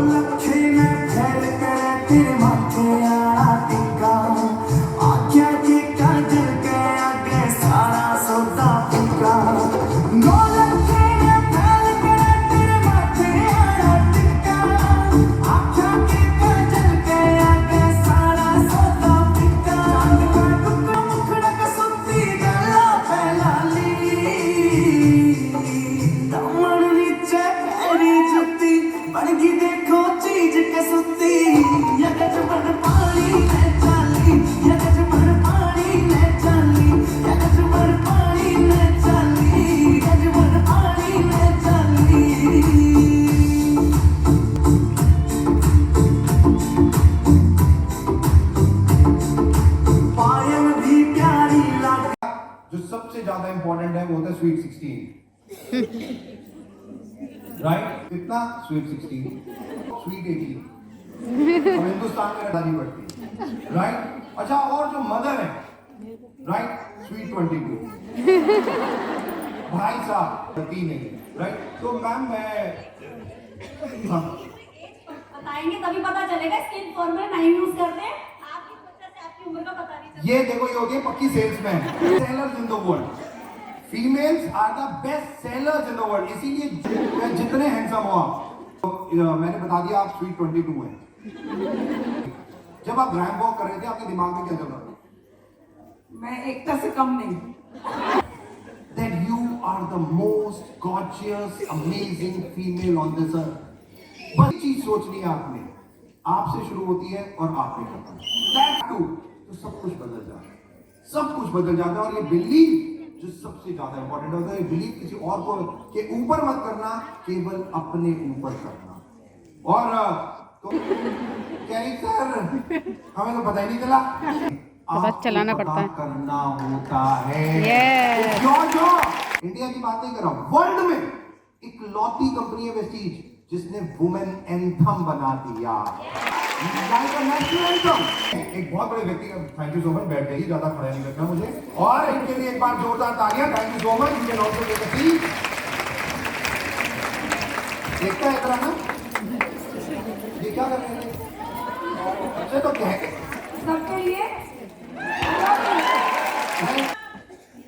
लखे में फैल कर तेरे माथे आया टिक्का आख्या के काजल के आगे सारा सौदा फीका दो लखे में फैल कर तेरे माथे आया टिक्का आख्या के काजल के आगे सारा सौदा फीका चांद का टुकड़ा मुखड़ा का सुत्ती गला पहला ली दमन नीचे पैरी जुत्ती बड़गी देखो चीज के सुत्ती यकच बड़ पानी में चाली यकच बड़ पानी में चाली यकच बड़ पानी में चाली यकच बड़ पानी में चाली पायल भी प्यारी लग जो सबसे ज्यादा इंपॉर्टेंट है वो होता है स्वीट 16 राइट कितना स्वीट 16 स्वीट 18 और हिंदुस्तान में डाली पड़ती है राइट अच्छा और जो मदर है राइट स्वीट 22 भाई साहब 3 नहीं राइट तो मैम मैं हाँ बताएंगे तभी पता चलेगा स्किन फॉर्मूला नहीं यूज करते हैं आपकी त्वचा से आपकी उम्र का पता नहीं चलता ये देखो ये होती है पक्की salesman sellers in the world females are the best sellers in the world इसीलिए जितने हैंडसम हो आप तो मैंने बता दिया आप स्वीट 22 हैं जब आप रैंप वॉक कर रहे थे आपके दिमाग में क्या चल रहा था मैं एकता से कम नहीं that you are the most gorgeous amazing female on this earth बस चीज सोचनी है आपने आपसे शुरू होती है और आप में खत्म that too तो सब कुछ बदल जाता है सब कुछ बदल जाता है और ये बिलीव जो सबसे ज्यादा इंपॉर्टेंट होता है बिलीव किसी और को के ऊपर मत करना केवल अपने ऊपर करना और तो क्या ही सर हमें तो पता ही नहीं चला पता चलाना पड़ता है करना होता है Yes. जो इंडिया की बात नहीं कर रहा हूं वर्ल्ड में इकलौती कंपनी है वेस्टीज जिसने वुमेन एंथम बना दिया नेशनल एंथम एक बहुत बड़े व्यक्ति का थैंक यू सो मच बैठ जाइए ज्यादा खड़ा नहीं करना मुझे और इनके लिए एक बार जोरदार तालियां thank you so much you can also take a seat देखता है इतना ना ये क्या कर रहे हैं अच्छा तो क्या है सबके लिए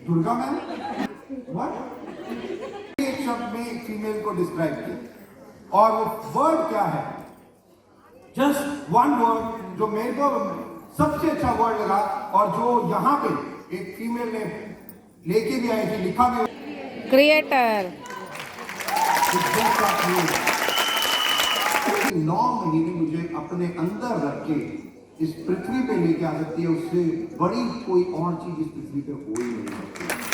दुर्गा मैम व्हाट एक शब्द में एक फीमेल को डिस्क्राइब किया और वो वर्ड क्या है जस्ट वन वर्ड जो मेरे को सबसे अच्छा वर्ड लगा और जो यहाँ पे एक फीमेल ने लेके भी आई थी लिखा भी क्रिएटर 9 महीने मुझे अपने अंदर रख के इस पृथ्वी पे लेके आ सकती है उससे बड़ी कोई और चीज इस पृथ्वी पे हो ही नहीं सकती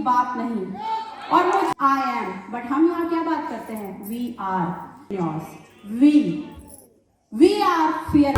बात नहीं। और वो आई एम, बट हम यहाँ क्या बात करते हैं? We are yours, we are fear.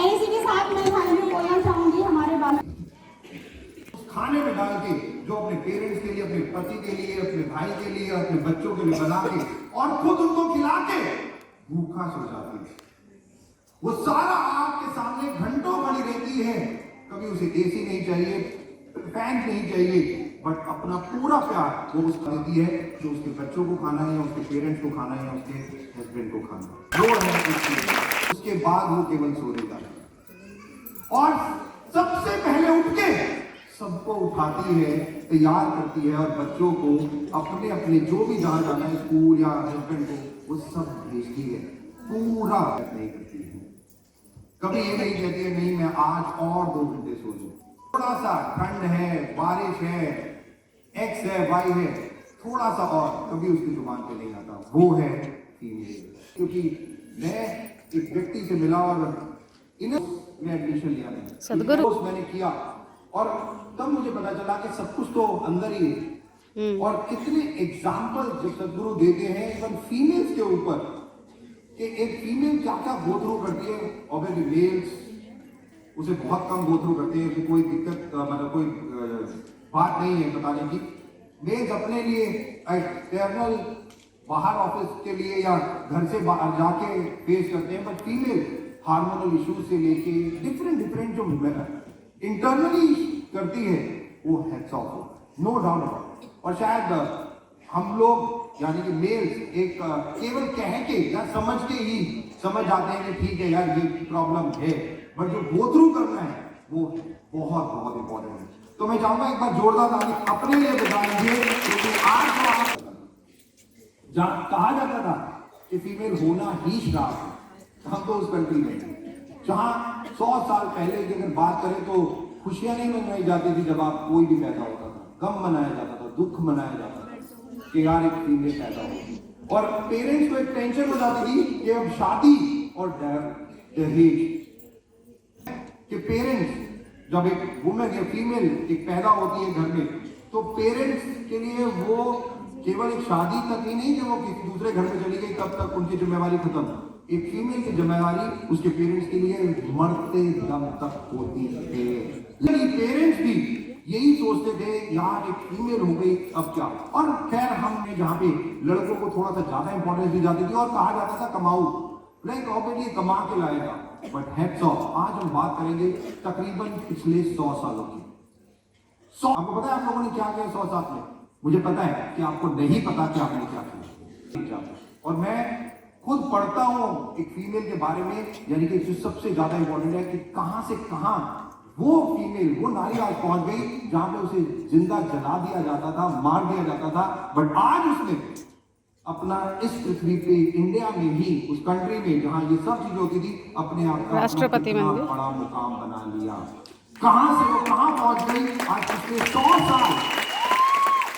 इसी के साथ मैं भाई में बोलना चाहूंगी हमारे बारे में। खाने में डाल के जो अपने पेरेंट्स के लिए, अपने पति के लिए, अपने भाई के लिए, अपने बच्चों के लिए बना के और खुद उनको खिला के भूखा सो जाती है। वो सारा आपके सामने घंटों खड़ी रहती है, कभी उसे एसी नहीं चाहिए, फैन नहीं चाहिए, बट अपना पूरा प्यार वो उसको देती है जो उसके बच्चों को खाना है, उसके पेरेंट्स को खाना है, उसके हस्बैंड को खाना है। वो है उसके बाद वो केवल सो देता है और सबसे पहले उठ के सबको उठाती है, तैयार करती है और बच्चों को अपने अपने जो भी जहां जाना है, स्कूल या हस्बैंड को, वो सब भेजती है। पूरा नहीं करती है, कभी ये नहीं कहती है नहीं मैं आज और 2 घंटे सो लूं। थोड़ा सा ठंड है, बारिश है, एक्स है, वाई है, थोड़ा सा और, कभी उसकी जुबान पे नहीं आता। वो है फीमेल। क्योंकि मैं एक व्यक्ति से मिला और इन्हें एडमिशन लिया मैंने, सदगुरु मैंने किया और तब मुझे पता चला कि सब कुछ तो अंदर ही है। और कितने एग्जाम्पल जो सदगुरु देते हैं इवन फीमेल्स के ऊपर कि एक फीमेल क्या क्या गो थ्रू करती है। ऑब्वियसली मेल्स उसे बहुत कम गो थ्रू करते हैं कि कोई दिक्कत मतलब कोई बात नहीं है बताने की। मेल्स अपने लिए एक्सटर्नल बाहर ऑफिस के लिए या घर से बाहर जाके फेस करते हैं, बट फीमेल हार्मोनल इश्यूज से लेके डिफरेंट जो इंटरनली करती है वो heads of, no doubt about. और शायद हम लोग यानी कि मेल्स एक केवल कह के या समझ के ही समझ जाते हैं कि ठीक है यार ये प्रॉब्लम है, बट जो गो थ्रू करना है वो बहुत बहुत इंपॉर्टेंट है। तो मैं चाहूंगा एक बार जोरदार ताली अपने लिए बजाएंगे, क्योंकि आज तो आप कहा जाता था कि फीमेल होना ही श्राप है। हम तो उस कंट्री में जहां 100 साल पहले की अगर बात करें तो खुशियां नहीं मनाई जाती थी जब आप कोई भी पैदा होता था, गम मनाया जाता था, दुख मनाया जाता था कि यार एक फीमेल पैदा होगी। और पेरेंट्स को एक टेंशन हो जाती थी कि अब शादी और दहेज, कि पेरेंट्स जब एक वुमेन या फीमेल एक पैदा होती है घर में, तो पेरेंट्स के लिए वो केवल एक शादी तक ही नहीं कि वो किसी दूसरे घर में चली गई तब तक उनकी जिम्मेवारी खत्म। एक फीमेल की जिम्मेवारी उसके पेरेंट्स के लिए मरते दम तक होती है। पेरेंट्स भी यही सोचते थे यार एक फीमेल हो गई अब क्या। और खैर हमने जहाँ पे लड़कों को थोड़ा सा ज्यादा इंपॉर्टेंस दी जाती थी और कहा जाता था कमाऊ, लाइक ऑब्वियसली कमा के लाएगा, बट हेड्स ऑफ आज हम बात करेंगे तकरीबन पिछले 100 सालों की। 100 आपको पता है आप लोगों ने क्या किया 100 साल में? मुझे पता है कि आपको नहीं पता कि आपने क्या किया। और मैं खुद पढ़ता हूं एक फीमेल के बारे में, यानी कि जो सबसे ज्यादा इंपॉर्टेंट है कि कहां से कहां वो फीमेल, वो नारी आज पहुंच गई जहां पे उसे जिंदा जला दिया जाता था, मार दिया जाता था, बट आज उसने अपना इस पृथ्वी पे इंडिया में ही, उस कंट्री में जहां ये सब चीजें होती थी, अपने आप का राष्ट्रपति बन गई। बड़ा मुकाम बना लिया। कहां से वो कहां पहुंच गई? आज पिछले 100 साल,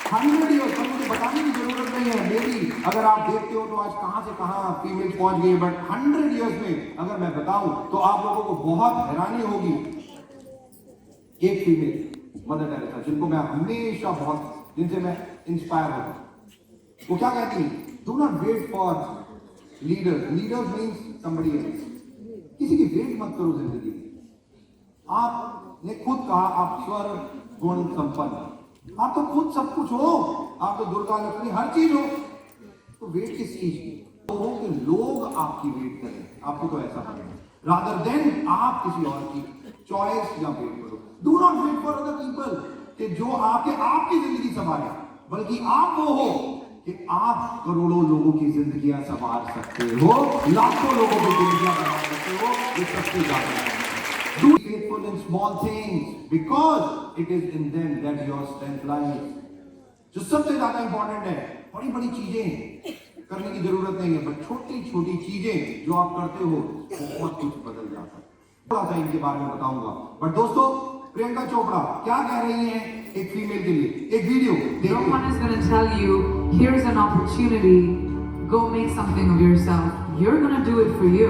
100 ईयर्स, पर मुझे बताने की जरूरत नहीं है, मेरी अगर आप देखते हो तो आज कहां से कहां फीमेल पहुंच गई, बट 100 ईयर्स में अगर मैं बताऊं तो आप लोगों को बहुत हैरानी होगी। एक फीमेल मदर टेरेसा, जिनको मैं हमेशा बहुत, जिनसे मैं इंस्पायर होता हूं, वो क्या कहती है? Do not wait for leaders, leaders means somebody else. किसी की वेट मत करो जिंदगी में। आपने खुद कहा आप स्वर्ग गुण संपन्न, आप तो खुद सब कुछ हो, आप तो दुर्गा लक्ष्मी हर चीज हो, तो वेट किस चीज की? तो हो कि लोग आपकी वेट करें, आपको तो ऐसा बने, रादर देन आप किसी और की चॉइस या वेट करो। Do not wait for other people कि जो आपकी जिंदगी संभाले, बल्कि आप वो हो कि आप करोड़ों लोगों की जिंदगियां संभाल सकते हो, लाखों लोगों की जिंदगियां बना सकते हो। ये सबसे ज्यादा है। Do faithful in small things because it is in them that your strength lies. जो सबसे ज्यादा इंपॉर्टेंट है, बड़ी बड़ी चीजें करने की जरूरत नहीं है, बट छोटी छोटी चीजें जो आप करते हो बहुत कुछ बदल जाता है। थोड़ा सा इनके बारे में बताऊंगा, बट दोस्तों प्रियंका चोपड़ा क्या कह रही हैं एक फीमेल के लिए? एक video No one is going to tell you, here's an opportunity, go make something of yourself. You're going to do it for you.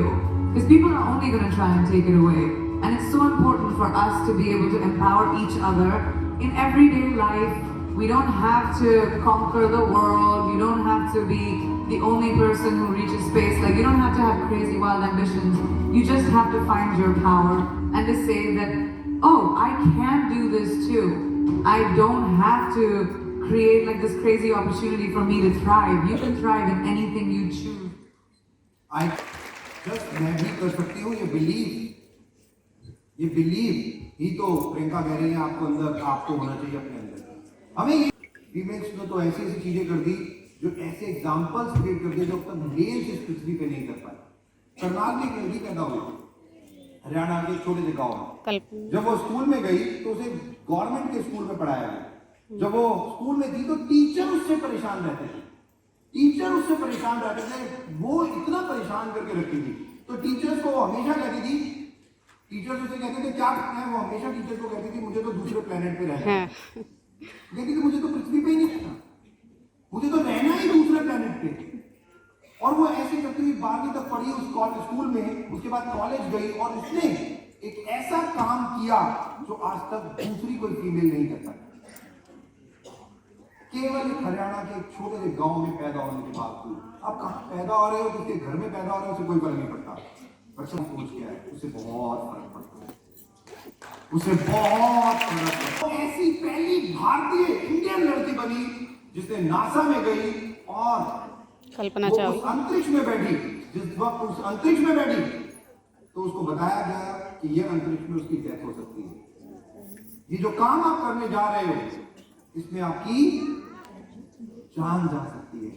Because people are only going to try and take it away. And it's so important for us to be able to empower each other in everyday life. We don't have to conquer the world. You don't have to be the only person who reaches space. Like, you don't have to have crazy wild ambitions. You just have to find your power and to say that, oh, I can do this too. I don't have to create like this crazy opportunity for me to thrive. You can thrive in anything you choose. मैं भी कर सकती हूँ, ये believe ही तो प्रियंका कह रही है आपको अंदर, आपको होना चाहिए अपने अंदर। हमें ये फीमेल्स ने तो ऐसी ऐसी चीजें कर दी, जो ऐसे एग्जांपल्स क्रिएट कर दिए जो अब तक मेल्स इस पृथ्वी पे नहीं कर पाए। करनाल में एक लड़की पैदा हुई, हरियाणा के छोटे से गाँव में। जब वो स्कूल में गई तो उसे गवर्नमेंट के स्कूल में पढ़ाया गया। जब वो स्कूल में थी तो टीचर उससे परेशान रहते थे, वो इतना परेशान करके रखती थी। तो टीचर्स को हमेशा कहती थी, टीचर्स उसे कहते थे क्या करना है, वो हमेशा टीचर्स को कहती थी मुझे तो दूसरे प्लेनेट पे रहना है। कहती थी मुझे तो पृथ्वी पे ही नहीं रहना, मुझे तो रहना ही दूसरे प्लेनेट पे। और वो ऐसे करती हुई 12वीं तक पढ़ी उस स्कूल में, उसके बाद कॉलेज गई और उसने एक ऐसा काम किया जो आज तक दूसरी कोई फीमेल नहीं कर पाई। केवल हरियाणा के एक छोटे से गांव में पैदा होने के बावजूद, आप कहां पैदा हो रहे हो, किसके घर में पैदा हो रहे हो, उसे कोई फर्क नहीं पड़ता। पर सब सोच क्या है, उसे बहुत फर्क पड़ता है, उसे बहुत फर्क पड़ता है। ऐसी पहली भारतीय इंडियन लड़की बनी जिसने नासा में गई और कल्पना वो चावला उस अंतरिक्ष में बैठी। जिस वक्त उस अंतरिक्ष में बैठी तो उसको बताया गया कि ये अंतरिक्ष में उसकी डेथ हो सकती है। ये जो काम आप करने जा रहे हो इसमें आपकी जान जा सकती है।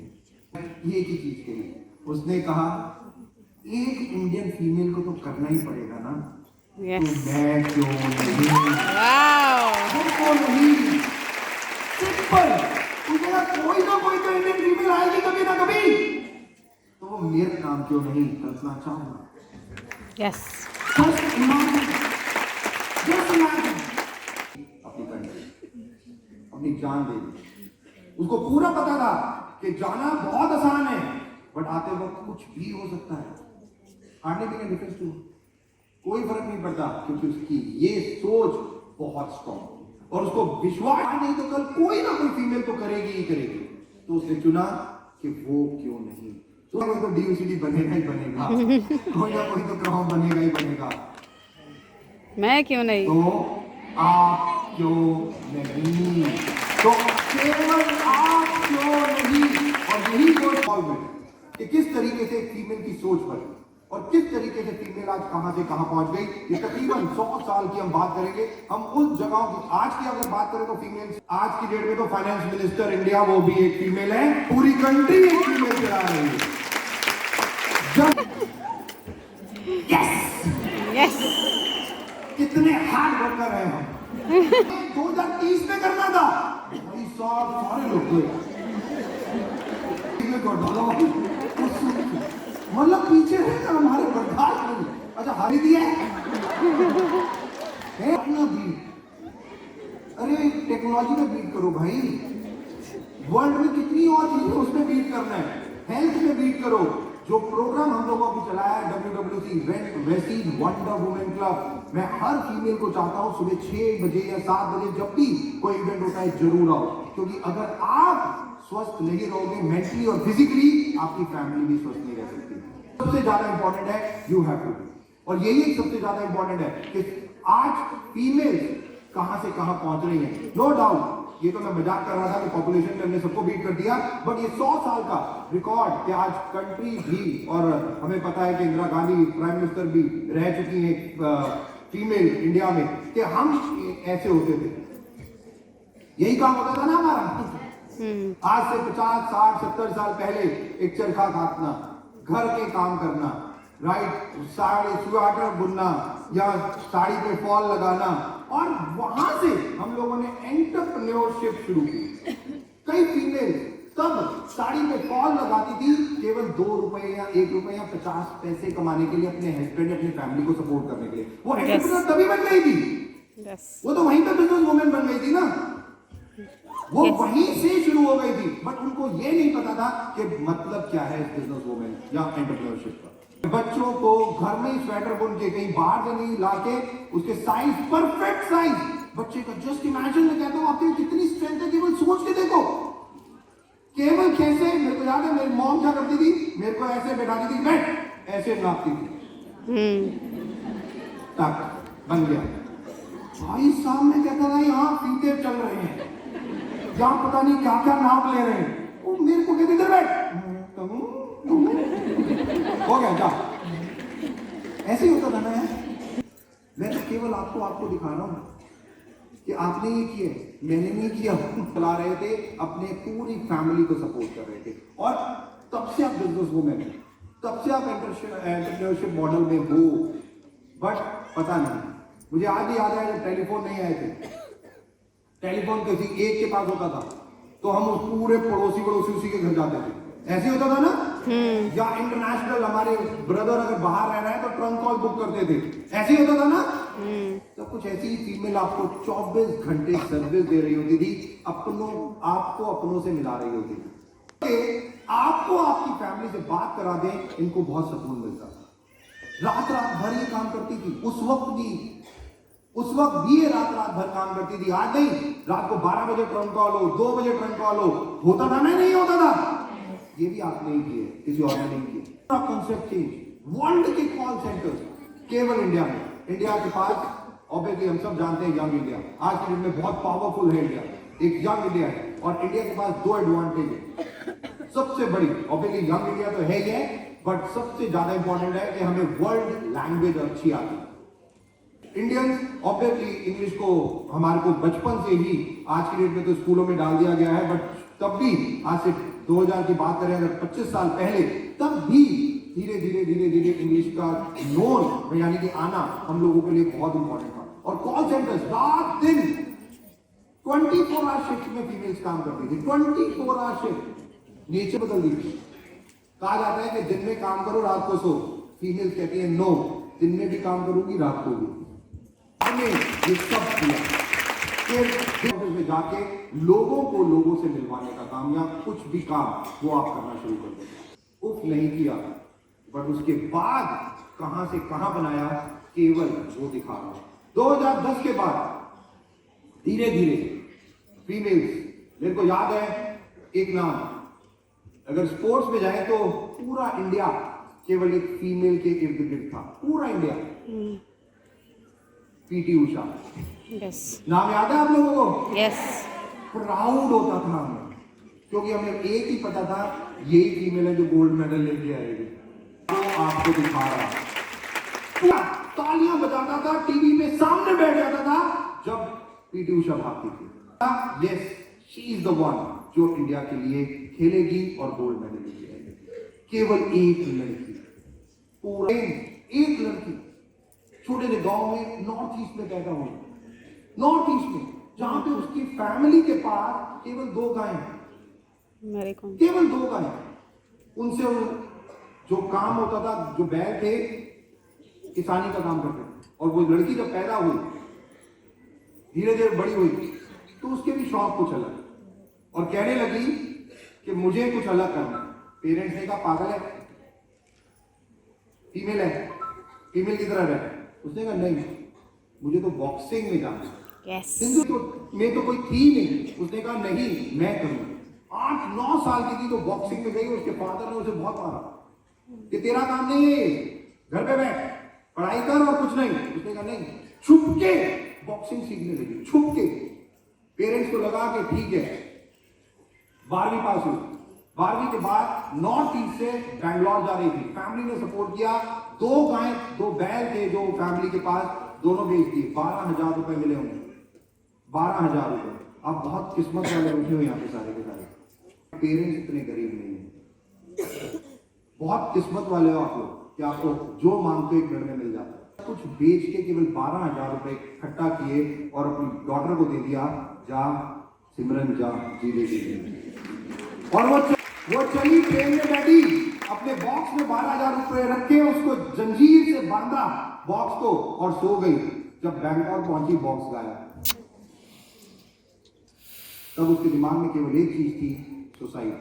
ये की चीज कही उसने, कहा एक इंडियन फीमेल को तो करना ही पड़ेगा ना, यस तो मैं क्यों नहीं, वाओ क्यों नहीं, सिंपल। तुझे ना कोई तो इंडियन फीमेल आएगी कभी ना कभी, तो वो मेरा नाम क्यों नहीं Kalpana Chawla. Yes Just imagine, अपनी कंट्री, अपनी जान दे दी। उसको पूरा पता था कि जाना बहुत आसान है, बट आते वक्त कुछ भी हो सकता है। हार्डली भी नहीं डिफरेंस टू, कोई फर्क नहीं पड़ता, क्योंकि उसकी ये सोच बहुत स्ट्रॉन्ग और उसको विश्वास नहीं तो कल कोई ना कोई फीमेल तो करेगी ही करेगी। तो उसने चुना कि वो क्यों नहीं, तो कोई तो डीयूसीडी बनेगा ही बनेगा, कोई ना कोई तो क्राउन बनेगा ही बनेगा, मैं क्यों नहीं, तो आप क्यों नहीं, तो केवल आप क्यों नहीं। और यही सोच कि किस तरीके से फीमेल की सोच बनी और किस तरीके से फीमेल आज कहां से कहां पहुंच गई, ये तकरीबन 100 साल की हम बात करेंगे। हम उस जगहों की आज की अगर बात करें तो फीमेल आज की डेट में तो फाइनेंस मिनिस्टर इंडिया वो भी एक फीमेल है, पूरी कंट्री एक फीमेल चला रही है। यस कितने हार्ड वर्कर हैं हम। 2030 में करना था भाई साहब, सारे लोग मतलब पीछे रहकर हमारे बर्दाश्त नहीं। अच्छा हारी दिया है अपना बीट। अरे टेक्नोलॉजी में बीट करो भाई, वर्ल्ड में कितनी और चीजें उसमें बीट करना है, हेल्थ में बीट करो। जो प्रोग्राम हम लोगों को चलाया है WWC वेसीज वंडर वुमेन क्लब, मैं हर फीमेल को चाहता हूं सुबह 6 बजे या 7 बजे जब भी कोई इवेंट होता है जरूर आओ, क्योंकि अगर आप स्वस्थ नहीं रहोगे मेंटली और फिजिकली, आपकी फैमिली भी स्वस्थ नहीं रह सकती। सबसे ज्यादा इंपॉर्टेंट है यू हैव टू, और यही सबसे ज्यादा इंपॉर्टेंट है कि आज फीमेल कहां से कहां पहुंच रही है। नो डाउट ये तो मैं मजाक कर रहा था कि पॉपुलेशन में हमने सबको बीट कर दिया, बट ये 100 साल का रिकॉर्ड कि आज कंट्री भी, और हमें पता है कि इंदिरा गांधी प्राइम मिनिस्टर भी रह चुकी हैं फीमेल इंडिया में, कि हम ऐसे होते थे, यही काम होता था ना हमारा। आज से 50, 60, 70 साल पहले एक चरखा काटना, घर के काम करना, राइट, साड़ी स्वेटर बुनना या साड़ी पे फॉल लगाना, और वहां से हम लोगों ने एंटरप्रेन्योरशिप शुरू की। कई फीमेल तब साड़ी पे फॉल लगाती थी केवल 2 रुपए या 1 रुपए या 50 पैसे कमाने के लिए, अपने हस्बैंड अपनी फैमिली को सपोर्ट करने के लिए। वो एंटरप्रेन्योर तभी बन गई थी, वो तो वहीं पे बिजनेस वुमेन बन गई थी ना, वो वहीं से शुरू हो गई थी, बट उनको ये नहीं पता था कि मतलब क्या है बिजनेस वुमेन या एंटरप्रेन्योरशिप का। बच्चों को घर में ही स्वेटर बुन के कहीं बाहर से नहीं लाके उसके साइज, परफेक्ट साइज बच्चे का, जस्ट इमेजिन, मैं कहता हूं आपकी कितनी स्ट्रेंथ है, केवल सोच के देखो, केवल कैसे। मेरे को याद है मेरी मॉम क्या करती थी, मेरे को ऐसे बैठाती थी, बैठ, ऐसे नापती थी, तक बन गया। भाई साहब मैं कहता था यहाँ फीते चल रहे हैं, यहाँ पता नहीं क्या क्या नाप ले रहे हैं, वो मेरे को कहते इधर बैठ, हो गया जा। ऐसे ही होता था ना यार। मैं तो केवल आपको दिखा रहा हूं कि आपने ये किया, मैंने नहीं किया। चला रहे थे, अपने पूरी फैमिली को सपोर्ट कर रहे थे, और तब से आप बिजनेस वुमेन, तब से आप एंटरप्रेन्योरशिप मॉडल में हो। बट पता नहीं, मुझे आज भी याद है जब टेलीफोन नहीं आए थे, टेलीफोन किसी एक के पास होता था तो हम उस पूरे पड़ोसी उसी के घर जाते थे, ऐसे होता था ना। या इंटरनेशनल हमारे ब्रदर अगर बाहर रह रहे हैं तो ट्रंक कॉल बुक करते थे, ऐसे ही होता था ना। तो कुछ ऐसी फीमेल आपको 24 घंटे सर्विस दे रही होती थी, आपको अपनों से मिला रही होती थी, आपको आपकी फैमिली से बात करा दें, इनको बहुत सुकून मिलता था। रात भर ये काम करती थी, उस वक्त भी ये रात भर काम करती थी। आज नहीं, रात को 12 बजे ट्रंक कॉल हो, 2 बजे ट्रंक कॉल हो, होता था नहीं होता था। ये भी आपने ही किए, किसी और ने नहीं किया। कॉन्सेप्ट चेंज, वर्ल्ड के कॉल सेंटर्स केवल इंडिया में, इंडिया के पास ऑब्वियसली हम सब जानते हैं यंग इंडिया, आज के दिन में बहुत पावरफुल है इंडिया, एक यंग इंडिया है, और इंडिया के पास 2 एडवांटेज है। सबसे बड़ी ऑब्वियसली यंग इंडिया तो है ही है, बट सबसे ज्यादा इंपॉर्टेंट है कि हमें वर्ल्ड लैंग्वेज अच्छी आती है। इंडियंस ऑब्वियसली इंग्लिश को हमारे को बचपन से ही, आज की डेट में तो स्कूलों में डाल दिया गया है, बट तब भी आज से 2000 की बात करें अगर 25 साल पहले, तब भी धीरे धीरे इंग्लिश का नोन यानी कि आना हम लोगों के लिए बहुत इंपॉर्टेंट था। और कॉल सेंटर्स रात दिन 24 आवर शिफ्ट में फीमेल्स काम करती थी, 24 आवर शिफ्ट। नेचर बदल दी थी। कहा जाता है कि दिन में काम करो रात को सो, फीमेल्स कहती है नो, दिन में भी काम करूंगी रात को भी। हमने ये सब किया, फिर में जाके लोगों से मिलवाने का काम, या कुछ भी काम वो आप करना शुरू कर दें। उफ नहीं किया, बट उसके बाद कहां से कहां बनाया, केवल वो दिखा रहा हूं। 2010 के बाद धीरे धीरे फीमेल्स, मेरे को याद है एक नाम, अगर स्पोर्ट्स में जाए तो पूरा इंडिया केवल एक फीमेल के इर्द गिर्द था, पूरा इंडिया। पीटी उषा, यस, नाम याद है आप लोगों को? यस। प्राउड होता था हमें, क्योंकि हमें एक ही पता था यही फीमेल है जो गोल्ड मेडल लेके आएगी। तो आपको दिखा रहा, तालियां बजाता था, टीवी में सामने बैठ जाता था जब पीटी उषा भागती थी। Yes, she is the one जो इंडिया के लिए खेलेगी और गोल्ड मेडल लेके आएगी। केवल एक लड़की, पूरा एक लड़की, छोटे से गांव में नॉर्थ ईस्ट में पैदा हुए, नॉर्थ ईस्ट में, जहां पे उसकी फैमिली के पास केवल 2 गायें हैं, मेरे को केवल 2 गायें। उनसे जो काम होता था, जो बैल थे किसानी का काम करते थे। और वो लड़की जब पैदा हुई, धीरे धीरे बड़ी हुई, तो उसके भी शौक कुछ अलग, और कहने लगी कि मुझे कुछ अलग करना। पेरेंट्स ने कहा पागल है, फीमेल है, फीमेल की तरह रहे। उसने कहा नहीं, मुझे तो बॉक्सिंग में जाना है। यस हिंदू तो में तो कोई थी नहीं। उसने कहा नहीं, मैं करूंगा। 8-9 साल की थी तो बॉक्सिंग में गई। उसके फादर ने उसे बहुत मारा कि तेरा काम नहीं है, घर पे बैठ, पढ़ाई कर और कुछ नहीं। उसने कहा नहीं, छुप के बॉक्सिंग सीखने लगी, छुप के। पेरेंट्स को लगा कि ठीक है। 12वीं पास हुई। 12वीं के बाद नॉर्थ ईस्ट से बैंगलोर जा रही थी। फैमिली ने सपोर्ट किया। 2 गाय 2 बैल थे जो फैमिली के पास, दोनों बेच दिए। 12,000 रुपए मिले उन्हें, 12,000 रुपए। आप बहुत किस्मत वाले बैठे हो यहाँ पे सारे के सारे। पेरेंट्स इतने गरीब नहीं है, बहुत किस्मत वाले हो आप लोग कि आपको जो मांगते हो एक मिनट में मिल जाता है। कुछ बेच के केवल 12,000 रुपए इकट्ठा किए और अपनी डॉटर को दे दिया, जा सिमरन जा, जी ले जी। और वो चली ट्रेन में बैठी, अपने बॉक्स में 12,000 रुपए रखे, उसको जंजीर से बांधा बॉक्स को और सो गई। जब बैंगलोर पहुंची, बॉक्स गायब। तब उसके दिमाग में केवल एक चीज थी, सुसाइड।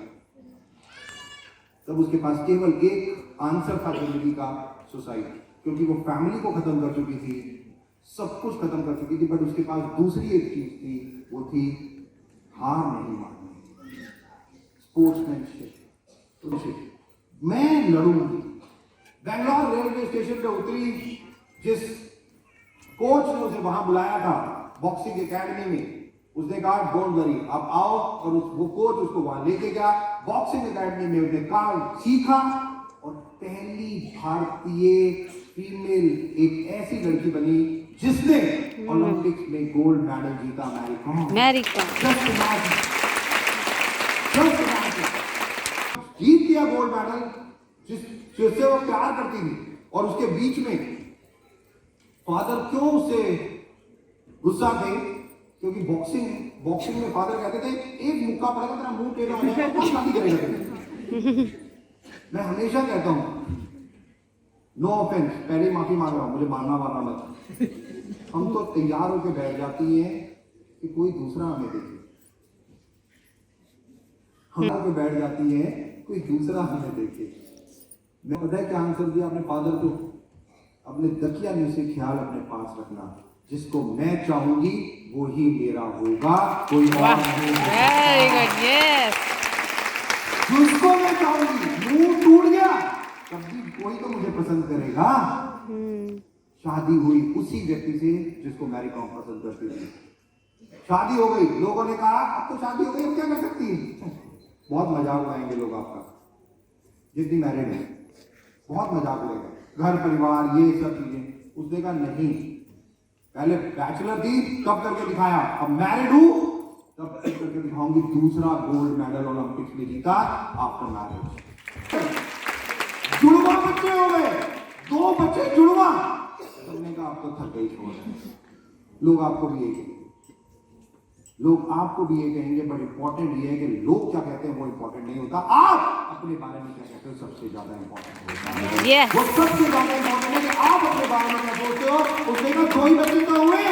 तब उसके पास केवल एक आंसर था जिंदगी का, सुसाइड। क्योंकि वो फैमिली को खत्म कर चुकी थी, सब कुछ खत्म कर चुकी थी, बट उसके पास दूसरी एक चीज थी, वो थी हार नहीं माननी, स्पोर्ट्समैनशिप। मैं लड़ूंगी। बैंगलोर रेलवे स्टेशन पे उतरी। जिस कोच ने उसे वहां बुलाया था बॉक्सिंग एकेडमी में, उसने कहा डोंट वरी, आप आओ। और वो कोच उसको वहां लेके गया बॉक्सिंग एकेडमी में। उसने काम सीखा और पहली भारतीय फीमेल एक ऐसी लड़की बनी जिसने ओलंपिक्स में गोल्ड मेडल जीता। मैरी कॉम जीत गया गोल्ड मेडल, जिससे वो प्यार करती थी। और उसके बीच में फादर क्यों उसे गुस्सा थे, क्योंकि बॉक्सिंग में फादर कहते थे एक मुक्का पड़ेगा तेरा मुंह टेढ़ा हो जाएगा, कौन शादी करेगा। मैं हमेशा कहता हूं, नो ऑफेंस, पहले माफी मांग रहा हूं, मुझे मारना मत। हम तो तैयार होकर बैठ जाती हैं कि कोई दूसरा हमें देखे। हम होकर बैठ जाती है कोई दूसरा हमें देखे। मैं पता है क्या आंसर दिया अपने फादर को, अपने तकिया में से ख्याल अपने पास रखना, जिसको मैं चाहूंगी वो ही मेरा होगा, कोई और नहीं। वेरी गुड यस जिसको मैं चाहूंगी, मुंह टूट गया तभी कोई तो मुझे पसंद करेगा। शादी हुई उसी व्यक्ति से जिसको मैरी कॉम पसंद करती थी। शादी हो गई, लोगों ने कहा अब तो शादी हो गई, अब क्या कर सकती है। बहुत मजाक उड़ाएंगे लोग आपका, जितनी मैरिड है बहुत मजाक उड़ेगा, घर परिवार ये सब चीजें। उसने कहा नहीं, पहले बैचलर थी तब करके दिखाया, अब मैरिड हूं तब करके दिखाऊंगी। दूसरा गोल्ड मेडल ओलंपिक्स में जीता आफ्टर मैरिज। जुड़वा बच्चे हो गए, 2 बच्चे जुड़वा। तुमने कहा आप तो थक गई, छोड़। लोग आपको भी ये कहेंगे, बट इंपॉर्टेंट ये है कि लोग क्या कहते हैं वो इंपॉर्टेंट नहीं होता, आप अपने बारे में क्या कहते हो सबसे ज्यादा इंपॉर्टेंट होता है। वो सबसे ज्यादा इंपॉर्टेंट है कि आप अपने बारे में क्या सोचते हो। उसने कहा 2 ही बच्चे तो हुए,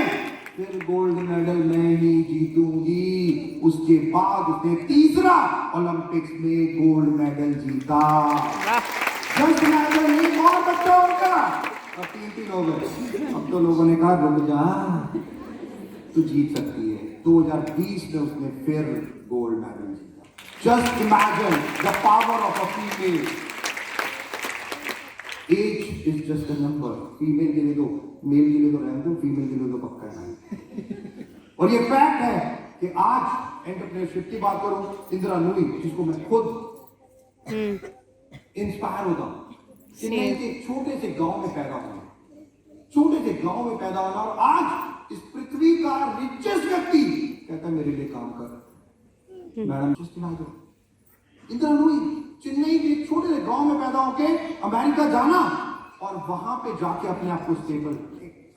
फिर गोल्ड मेडल मैं ही जीतूंगी। उसके बाद उसने तीसरा ओलंपिक्स में गोल्ड मेडल जीता। जस्ट मेडल एक और बच्चा उनका, अब 3 हो गए। अब तो लोगों ने कहा रुक जा, तू जीत सकती है। 2020 में उसने फिर गोल्ड मेडल जीता। Just imagine the power of a female. Age is just a number. Female के लिए तो, मेल के लिए तो रहने दो, फीमेल के लिए तो पक्का है। और ये फैक्ट है कि आज एंटरप्रेन्योरशिप की बात करूं, इंदिरा नूरी जिसको मैं खुद इंस्पायर होता हूं, चेन्नई के छोटे से गांव में पैदा होना, छोटे से गांव में पैदा होना, और आज इस पृथ्वी का रिचेस्ट व्यक्ति कहता है मेरे लिए काम कर। मैडम जस्ट इमेजिन इंदिरा नूरी चेन्नई के छोटे से गांव में पैदा होके अमेरिका जाना और वहां पे जाके अपने आप को स्टेबल,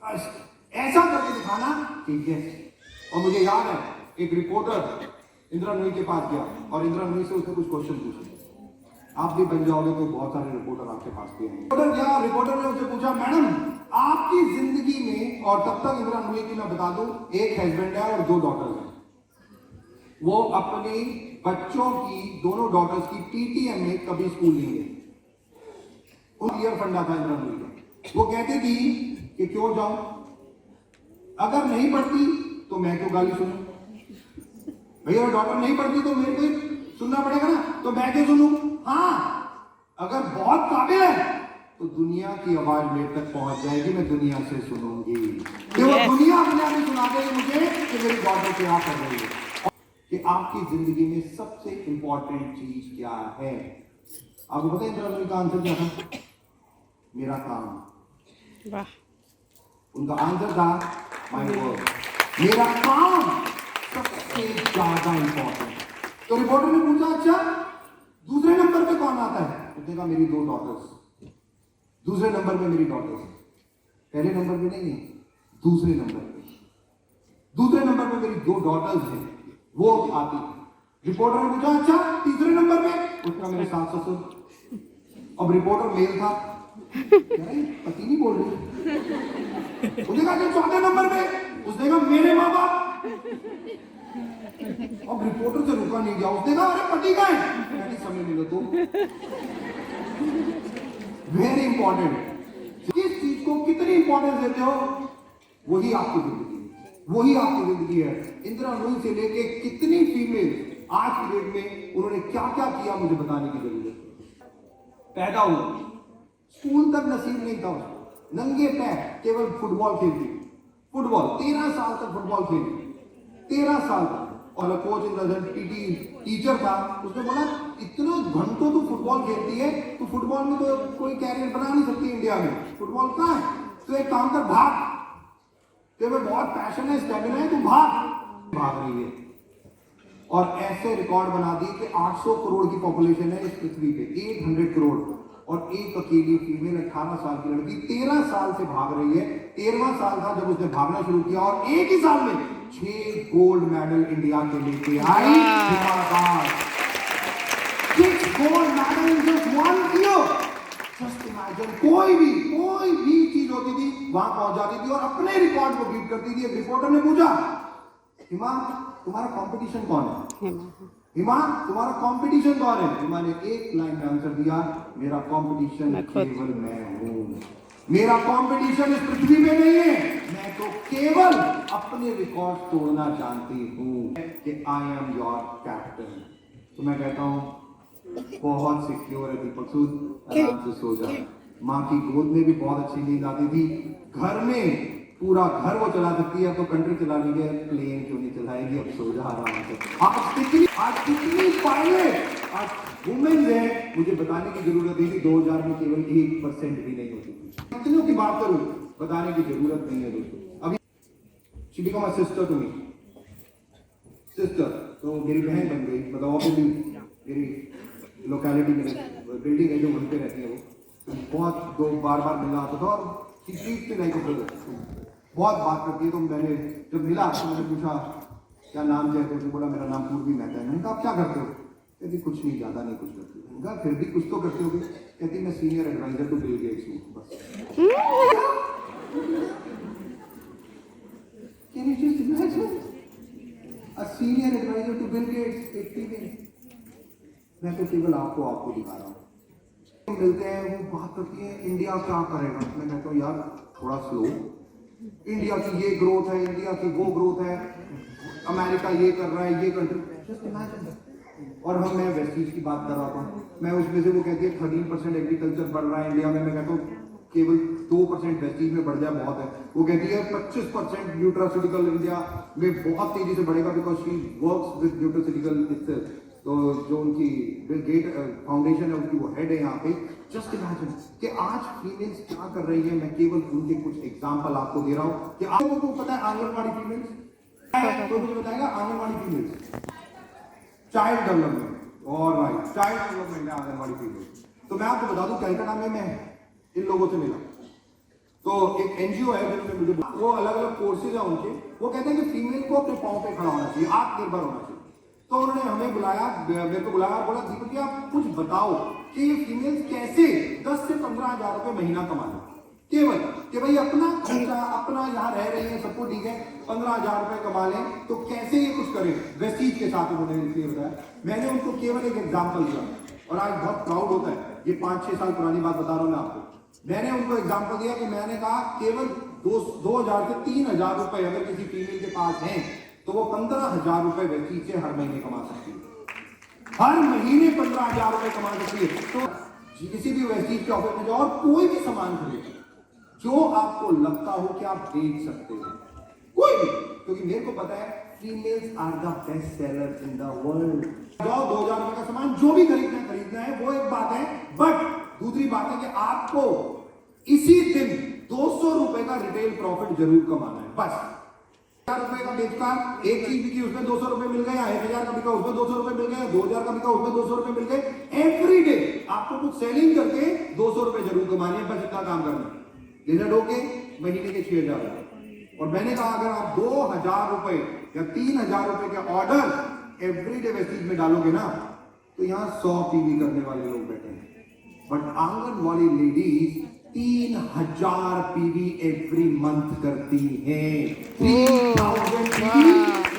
ऐसा करके दिखाना कि यस। और मुझे याद है एक रिपोर्टर इंदिरा नूई के पास गया और इंदिरा नूई से उसने कुछ क्वेश्चन पूछे। आप भी बन जाओगे तो बहुत सारे रिपोर्टर आपके पास भी आएंगे। रिपोर्टर गया, रिपोर्टर ने उसे पूछा, मैडम आपकी जिंदगी में, और तब तक इंदिरा नूई की मैं बता दूं, एक हस्बैंड है और 2 डॉटर्स हैं। वो अपनी बच्चों की, दोनों डॉटर्स की पीटीएम में कभी स्कूल नहीं गई। उन क्लियर फंडा था इंदिरा नूई का। वो कहती थी कि क्यों जाऊं, अगर नहीं पढ़ती तो मैं क्यों गाली सुनूं, भैया डॉक्टर नहीं पढ़ती तो मेरे को सुनना पड़ेगा ना, तो मैं क्यों सुनूं। हाँ, अगर बहुत काबिल है तो दुनिया की आवाज मेरे तक पहुंच जाएगी, मैं दुनिया से सुनूंगी। कि वो दुनिया अपने आप ही सुना देगी मुझे कि मेरी डॉक्टर क्या कर रही है। कि आपकी जिंदगी में सबसे इंपॉर्टेंट चीज क्या है। आपको पता है इंदिरा नूई का आंसर क्या था? मेरा काम। वाह। उनका आंसर था माय वर्क। मेरा काम सबसे ज्यादा इंपॉर्टेंट। तो रिपोर्टर ने पूछा, अच्छा दूसरे नंबर पे कौन आता है? उसने कहा मेरी 2 डॉटर्स। दूसरे नंबर पे मेरी डॉटर्स, पहले नंबर पे नहीं, दूसरे नंबर पे। दूसरे नंबर पे मेरी 2 डॉटर्स हैं, वो आती है। रिपोर्टर ने पूछा, अच्छा तीसरे नंबर पे? उसने कहा मेरे सास ससुर। अब रिपोर्टर मेल था, पति नहीं बोल रही। उसने कहा चौथे नंबर पे? उसने कहा मेरे माँ बाप। अब रिपोर्टर से रुका नहीं गया, उसने कहा अरे पति का है, समय मिलो तो। Very important. किस चीज को कितनी इंपॉर्टेंस देते हो, वही आपकी जिंदगी, वही आपकी जिंदगी है। इंदिरा नूई से लेके कितनी फीमेल आज की डेट में उन्होंने क्या क्या किया, मुझे बताने की जरूरत है। पैदा हुआ, स्कूल तक नसीब नहीं था उसको, नंगे पैर केवल फुटबॉल खेलती, फुटबॉल 13 साल तक फुटबॉल खेली, 13 साल तक। और कोच पीटी टीचर था, उसने बोला इतना घंटों तू फुटबॉल खेलती है, तो फुटबॉल में तो कोई कैरियर बना नहीं सकती इंडिया में, फुटबॉल कहाँ है, तो एक काम कर, भाग, तेरे में बहुत पैशन है, स्टेमिना है, तू भाग रही है। और ऐसे रिकॉर्ड बना दी कि 800 करोड़ की पॉपुलेशन है इस पृथ्वी पे, 800 करोड़, और एक अकेली फीमेल 18 साल की लड़की 13 साल से भाग रही है। 13वां साल था जब उसने भागना शुरू किया और एक ही साल में 6 गोल्ड मेडल इंडिया के लेके आई। 6 gold medal in just 1 year. Just imagine, कोई भी चीज होती थी वहां पहुंच जाती थी और अपने रिकॉर्ड को बीट करती थी। एक रिपोर्टर ने पूछा, हिमा तुम्हारा कंपटीशन कौन है? हिमा तुम्हारा कंपटीशन कौन है? हिमा ने एक लाइन में आंसर दिया, मेरा कंपटीशन केवल मैं हूं। मेरा कंपटीशन इस पृथ्वी में नहीं है, मैं तो केवल अपने रिकॉर्ड तोड़ना जानती हूं कि आई एम योर कैप्टन। तो मैं कहता हूं बहुत सिक्योर है दीपक सूद, आराम से सो जा। माँ की गोद में भी बहुत अच्छी नींद आती थी, घर में पूरा घर वो चला सकती है, तो कंट्री चलाने के प्लेन क्यों नहीं चलाएगी? अब सो जा आराम से। आज कितनी पायलट, आज वुमेन है, मुझे बताने की जरूरत नहीं थी 2000 में केवल 1% भी नहीं होती थी। कितनों की बात करूं, बताने की जरूरत नहीं है दोस्तों। अभी she become a sister to me, sister, तो मेरी बहन बन गई। मतलब ऑब्वियसली मेरी लोकेलिटी में बिल्डिंग है जो वहीं पे रहती है, वो बहुत बार मिलना आता था और बहुत बात करती है। तो मैंने जब मिला तो मैंने पूछा क्या नाम क्या है, तो बोला मेरा नाम पूर्वी मेहता है। मैंने कहा आप क्या करते हो? कहती कुछ नहीं, ज्यादा नहीं कुछ करती। मैंने कहा फिर भी कुछ तो करते होगे? कहती मैं senior adviser to Bill Gates हूँ, बस। Can you just imagine? A senior advisor to Bill Gates, एक फीमेल। मैं तो केवल आपको दिखा रहा हूँ। मिलते हैं, वो बात करती है इंडिया क्या करेगा। मैं कहता हूँ यार थोड़ा स्लो, इंडिया की ये ग्रोथ है, इंडिया की वो ग्रोथ है, अमेरिका ये कर रहा है, ये कंट्री, जस्ट इमेजिन। और मैं वेस्टीज की बात कर रहा था, मैं उसमें से वो कहती है 13% एग्रीकल्चर बढ़ रहा है इंडिया में। मैं कहता हूँ केवल 2% वेस्टीज में बढ़ जाए बहुत है। वो कहती है 25% न्यूट्रास्यूटिकल इंडिया में बहुत तेजी से बढ़ेगा, because she works with nutraceutical itself. तो जो उनकी बिल गेट फाउंडेशन है उनकी वो हेड है यहाँ पे। जस्ट इमेजिन कि आज फीमेल्स क्या कर रही है। मैं केवल उनके कुछ एग्जांपल आपको दे रहा हूँ कि आप लोगों को पता है आंगनवाड़ी फीमेल्स, तो मुझे बताएगा आंगनवाड़ी फीमेल्स, चाइल्ड डेवलपमेंट, और राइट चाइल्ड डेवलपमेंट है आंगनवाड़ी फीमेल्स। तो मैं आपको बता दूं कलकत्ता में मैं इन लोगों से मिला, तो एक एनजीओ है जिन्होंने मुझे, वो अलग अलग कोर्सेज है उनके, वो कहते हैं कि फीमेल को अपने पाँव पे खड़ा होना चाहिए, आत्मनिर्भर होना चाहिए। तो उन्होंने हमें बुलाया, मेरे को बुलाया, बोला दीपक जी आप कुछ बताओ कि ये फीमेल कैसे 10 से 15 हजार रुपए महीना कमा लें, केवल कि भाई अपना खर्चा, अपना यहाँ रह रही है, सबको ठीक है, 15 हजार रुपए कमा लें, तो कैसे ये कुछ करें वेस्टीज के साथ। उन्होंने इसलिए बताया, मैंने उनको केवल एक एग्जाम्पल दिया और आज बहुत प्राउड होता है, ये 5-6 साल पुरानी बात बता रहा हूँ मैं आपको। मैंने उनको एग्जाम्पल दिया कि मैंने कहा केवल 2,000 से 3,000 रुपए अगर किसी फीमेल के पास हैं तो वो 15,000 रुपए वेस्टीज से हर महीने कमा सकती है, हर महीने 15,000 रुपए कमा सकती है। तो किसी भी वेस्टीज के ऑफिस में जाओ और कोई भी सामान खरीदो जो आपको लगता हो कि आप बेच सकते हो, कोई भी, क्योंकि मेरे को पता है females are the best seller in the world. जाओ 2,000 रुपए का सामान जो भी खरीदना है वो एक बात है, बट दूसरी बात है कि आपको इसी दिन 200 रुपए का रिटेल प्रॉफिट जरूर कमाना है। बस 1,000 रुपए का बेचता, एक चीज बिकी उसमें 200 रुपए मिल गए, 1,000 का बिका उसमें 200 रुपए मिल गए, 2,000 का बिका उसमें 200 रुपए मिल गए। एवरी डे आपको कुछ सेलिंग करके 200 रुपए जरूर कमानी है, बस इतना काम करना है। डिनर होके महीने के 6,000 रुपए। और मैंने कहा अगर आप 2,000 रुपए या 3,000 रुपए के ऑर्डर एवरीडे वेस्टीज में डालोगे ना, तो यहाँ 100 पीवी करने वाले लोग बैठे हैं, but anganwadi ladies 3,000 PV every month करती हैं। 3,000 पीवी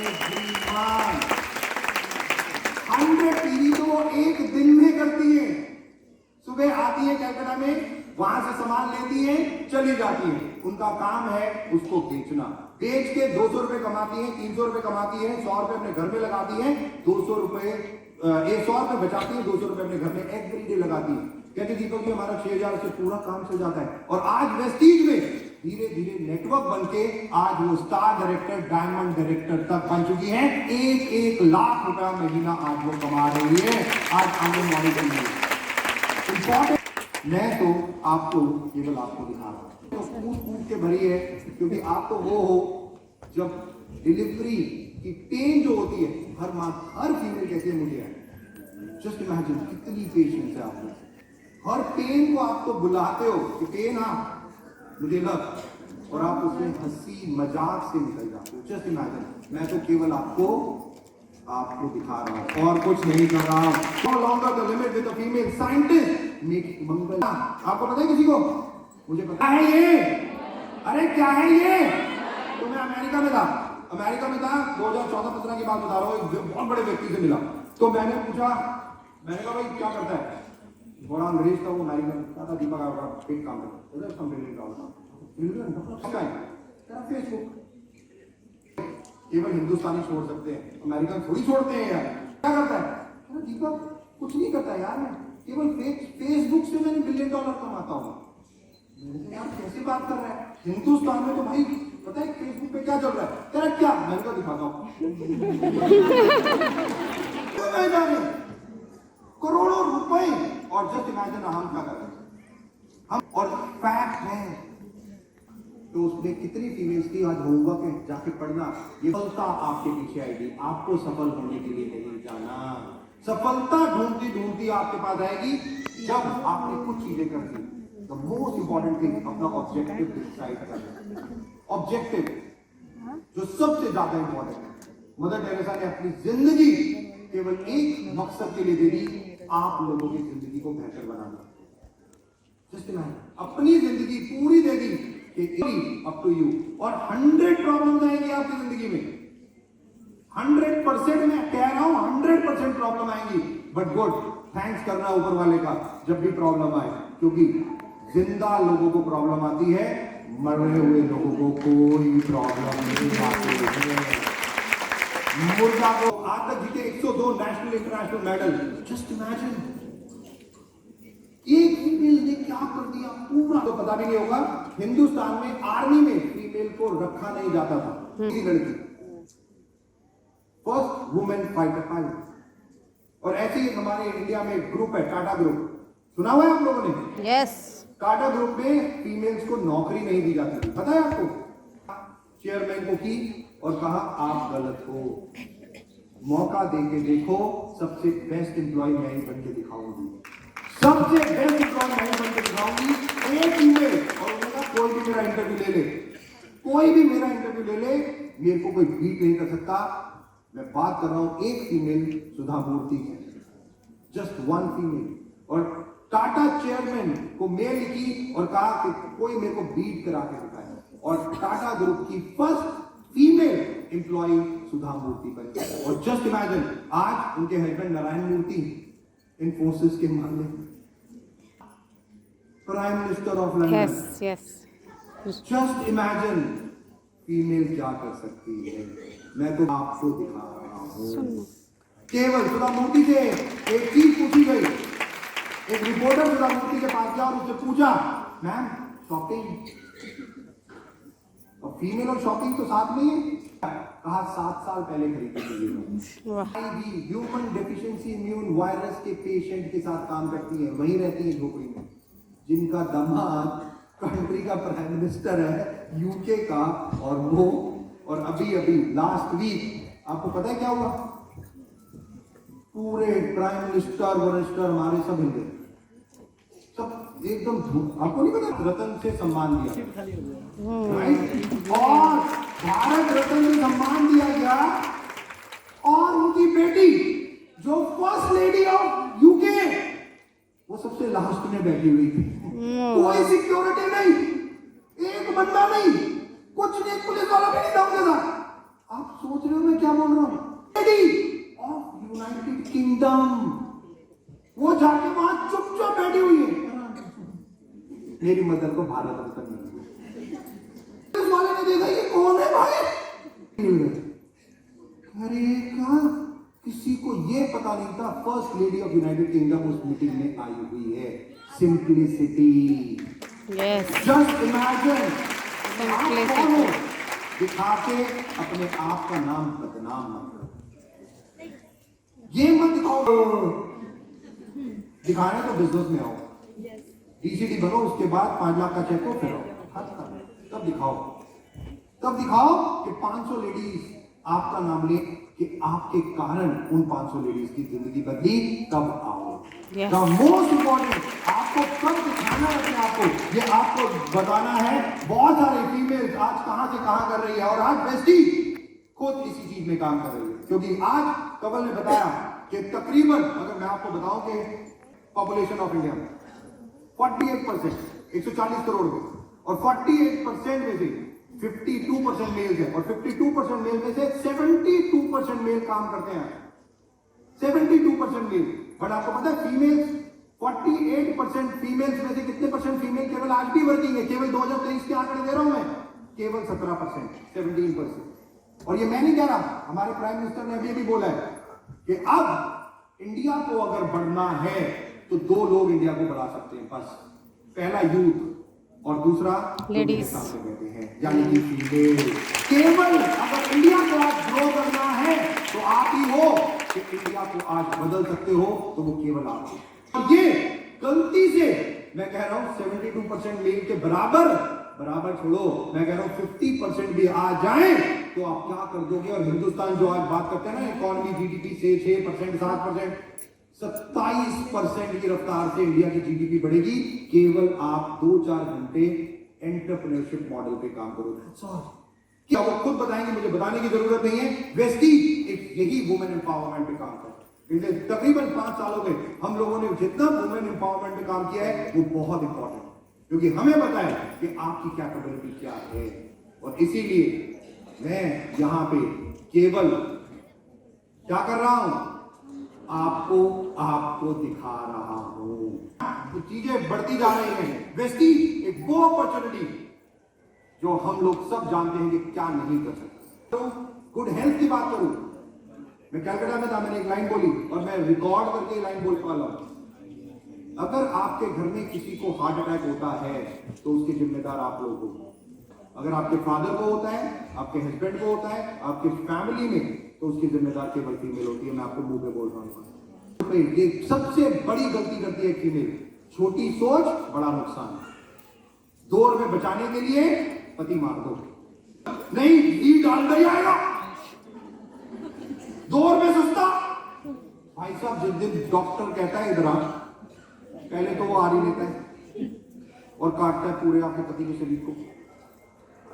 एवरी मंथ। 100 पीवी तो वो एक दिन में करती है। सुबह आती है कलकत्ता में, वहां से सामान लेती है, चली जाती है। उनका काम है उसको बेचना, बेच के 200 रुपए कमाती है, 300 रुपए कमाती है, 100 रुपए अपने घर में लगाती है, 200 रुपए 100 रुपए बचाती है, 200 रुपए अपने घर में एवरीडे लगाती है। कहते दीपक जी हमारा 6,000 से पूरा काम चल जाता है। और आज वेस्टीज में धीरे धीरे नेटवर्क बनके आज वो स्टार डायरेक्टर, डायमंड डायरेक्टर तक बन चुकी है। 1 लाख रुपया महीना आज वो कमा रही है आज आंगनवाड़ी के लिए। इंपॉर्टेंट मैं तो आपको केवल आपको दिखा रहा हूं, तो कूद के भरी है, क्योंकि आप तो वो हो जब डिलीवरी की पेन जो होती है, हर माँ, हर फीमेल कहती है मुझे है। जस्ट इमेजिन कितनी पेशेंस है आप में। हर पेन को आप तो बुलाते हो कि पेन आ मुझे लग, और आप उसमें हंसी मजाक से निकल जाते हो। जस्ट इमेजिन, मैं तो केवल आपको दिखा रहा हूं और कुछ नहीं कर रहा हूं। No longer the limit with the female scientist making मंगल। आपको पता है किसी को? मुझे पता है ये। अरे क्या है ये? तो मैं अमेरिका में था 2014-15 की बात बता रहा हूँ। एक बहुत बड़े व्यक्ति से मिला, तो मैंने पूछा, मैंने कहा भाई क्या करता है? बड़ा अंग्रेज था वो, अमेरिकन था। दीपक आपका एक काम करता फेसबुक केवल हिंदुस्तानी छोड़ सकते हैं, अमेरिकन थोड़ी छोड़ते हैं यार। क्या करता है? अरे दीपक कुछ नहीं करता यार, मैं केवल फेसबुक से मैंने $1 बिलियन कमाता हूँ। यार कैसी बात कर रहा है? हिंदुस्तान में तो भाई पता है फेसबुक पे क्या चल रहा है? तेरा क्या, मैं तो दिखाता हूँ। करोड़ों रुपए, और जस्ट इमेजिन हम क्या कर रहे हैं हम। और फैक्ट है तो उसमें कितनी फीमेल्स की आज होमवर्क है, जाके पढ़ना। ये सफलता आपके पीछे आएगी, आपको सफल होने के लिए नहीं जाना। सफलता ढूंढती ढूंढती आपके पास आएगी जब आपने कुछ चीजें कर दी। द मोस्ट इंपॉर्टेंट थिंग अपना ऑब्जेक्टिव डिसाइड करना। ऑब्जेक्टिव जो सबसे ज्यादा इंपॉर्टेंट है। मदर टेरेसा ने अपनी जिंदगी केवल एक मकसद के लिए दे दी, आप लोगों की जिंदगी को बेहतर बनाना। जस्ट इमेजिन, अपनी जिंदगी पूरी दे दी अप टू यू, और 100 प्रॉब्लम आएंगी आपकी जिंदगी में। 100% मैं कह रहा हूं 100% प्रॉब्लम आएंगी, बट गुड, थैंक्स करना ऊपर वाले का जब भी प्रॉब्लम आए, क्योंकि जिंदा लोगों को प्रॉब्लम आती है, मरे हुए लोगों को कोई प्रॉब्लम नहीं आती है। मुर्गा को आज तक जीते 102 national international medal. Just imagine, एक फीमेल ने क्या कर दिया पूरा, तो पता भी नहीं होगा। हिंदुस्तान में आर्मी में फीमेल को रखा नहीं जाता था, किसी लड़की फर्स्ट वुमेन फाइटर पायलट। और ऐसे ही हमारे इंडिया में एक ग्रुप है टाटा ग्रुप, सुना हुआ है आप लोगों ने? यस। टाटा ग्रुप में फीमेल्स को नौकरी नहीं दी जाती थी, पता है आपको? चेयरमैन को की और कहा आप गलत हो, मौका देके देखो, सबसे बेस्ट एम्प्लॉय मैं ही बन के दिखाऊंगी। सबसे बेस्ट एम्प्लॉय मैं बन के दिखाऊंगी एक ईमेल और उन्होंने कोई भी मेरा इंटरव्यू ले ले, कोई भी मेरा इंटरव्यू ले ले, मेरे को कोई बीट नहीं कर सकता। मैं बात कर रहा हूं एक फीमेल सुधा मूर्ति की, जस्ट वन फीमेल, और टाटा चेयरमैन को मेल लिखी और कहा कि कोई मेरे को बीट करा के दिखाए, और टाटा ग्रुप की फर्स्ट फीमेल एम्प्लॉय सुधा मूर्ति बनी। और जस्ट इमेजिन आज उनके हस्बैंड नारायण मूर्ति इन्फोसिस के मामले prime minister of London. Yes, yes. Just imagine female क्या कर सकती है। मैं तो आपको दिखा रहा हूं। केवल सुधा मूर्ति से एक चीज पूछी गई, एक रिपोर्टर सुधा मूर्ति के पास गया और उससे पूछा, मैम शॉपिंग और फीमेल और शॉपिंग तो साथ में है? कहा 7 साल पहले खरीदी थी। वाह। ह्यूमन डेफिशिएंसी इम्यून वायरस के पेशेंट के साथ काम करती है, वहीं रहती है झोपड़ी में। जिनका दामाद कंट्री का प्राइम मिनिस्टर है यूके का, और अभी लास्ट वीक आपको पता है क्या हुआ? पूरे प्राइम मिनिस्टर वरिष्ठर हमारे सब हिंदू, सब एकदम आपको नहीं पता, रतन से सम्मान दिया, राइट? और भारत रत्न से सम्मान दिया गया, और उनकी बेटी जो फर्स्ट लेडी ऑफ यूके वो सबसे लास्ट में बैठी हुई थी। कोई सिक्योरिटी नहीं, एक बंदा नहीं, कुछ नहीं, पुलिस वाला भी नहीं था उनके साथ। आप सोच रहे हो मैं क्या बोल रहा हूं? लेडी ऑफ यूनाइटेड किंगडम, वो जाके वहां चुपचाप बैठी हुई है। मेरी मदर को भारत रत्न मिल गया। पुलिस वाले ने देखा ये कौन है भाई? अरे क्या किसी को ये पता नहीं था first lady of United kingdom उस मीटिंग में आई हुई है। Simplicity, Yes. Just imagine, Simplicity. दिखा के अपने आप का नाम बदनाम मत करो। ये मत दिखाओ, दिखाने तो बिजनेस में आओ, डीसीडी बनो, उसके बाद 5 लाख का चेक हो, फिर तब दिखाओ कि 500 लेडीज आपका नाम ले, कि आपके कारण उन 500 लेडीज की जिंदगी बदली। तब आओ। Yes. मोस्ट इंपॉर्टेंट, आपको कब दिखाना है अपने आप को, ये आपको बताना है। बहुत सारे फीमेल्स आज कहां से कहां कर रही है, और आज बेस्टी खुद इसी चीज में काम कर रही है, क्योंकि आज कवल ने बताया कि तकरीबन, अगर मैं आपको बताऊं कि पॉपुलेशन ऑफ इंडिया 48%, 140 करोड़ में, और 48% में से 52% मेल है, और 52% मेल में से 72% मेल काम करते हैं। 72% मेल। बट आपको पता है फीमेल्स, 48% फीमेल्स में से कितने परसेंट फीमेल केवल आज भी वर्किंग है? केवल 2023 के आंकड़े दे रहा हूं मैं, केवल 17%, 17%। और ये मैं नहीं कह रहा, हमारे प्राइम मिनिस्टर ने अभी भी बोला है कि अब इंडिया को अगर बढ़ना है तो 2 लोग इंडिया को बढ़ा सकते हैं बस, पहला यूथ और दूसरा लेडीज, यानी कि फीमेल। केवल अगर इंडिया को आज ग्रो करना है तो आप ही हो कि इंडिया को आज बदल सकते हो, तो वो केवल आप हो। ये गलती से मैं कह रहा हूं 72% मेल के बराबर छोड़ो, मैं कह रहा हूं 50% भी आ जाए तो आप क्या कर दोगे? और हिंदुस्तान जो आज बात करते हैं ना, इकोनॉमी जीडीपी से 6%, 7%, 27% की रफ्तार से इंडिया की जीडीपी बढ़ेगी, केवल आप 2-4 घंटे एंटरप्रेन्योरशिप मॉडल पे काम करोगे। क्या वो खुद बताएंगे, मुझे बताने की जरूरत नहीं है। वेस्टीज यही वुमेन एम्पावरमेंट पे काम करते हैं। तकरीबन 5 सालों में हम लोगों ने जितना वुमेन एम्पावरमेंट पे काम किया है वो बहुत इंपॉर्टेंट है, क्योंकि हमें पता है कि आपकी कैपेबिलिटी क्या है। और इसीलिए मैं यहां पे केवल क्या कर रहा हूं, आपको दिखा रहा हूं। तो चीजें बढ़ती जा रही हैं। वेस्टीज एक वो अपॉर्चुनिटी जो हम लोग सब जानते हैं कि क्या नहीं कर सकते। तो गुड हेल्थ की बात करूं, मैं कलकत्ता में था, मैंने एक लाइन बोली और मैं रिकॉर्ड करके लाइन बोलने वाला हूं। अगर आपके घर में किसी को हार्ट अटैक होता है तो उसके जिम्मेदार आप लोग हो। अगर आपके फादर को होता है, आपके हस्बैंड को होता है, आपके फैमिली में, तो उसकी जिम्मेदार केवल फीमेल होती है। मैं आपको मुंह पे बोल रहा हूं, ये सबसे बड़ी गलती करती है फीमेल। छोटी सोच, बड़ा नुकसान। दौर में बचाने के लिए पति मार दो, नहीं घी डाल नहीं आएगा। दौर में सस्ता भाई साहब, जिस दिन डॉक्टर कहता है इधर पहले तो वो आरी लेता है और काटता है पूरे आपके पति के शरीर को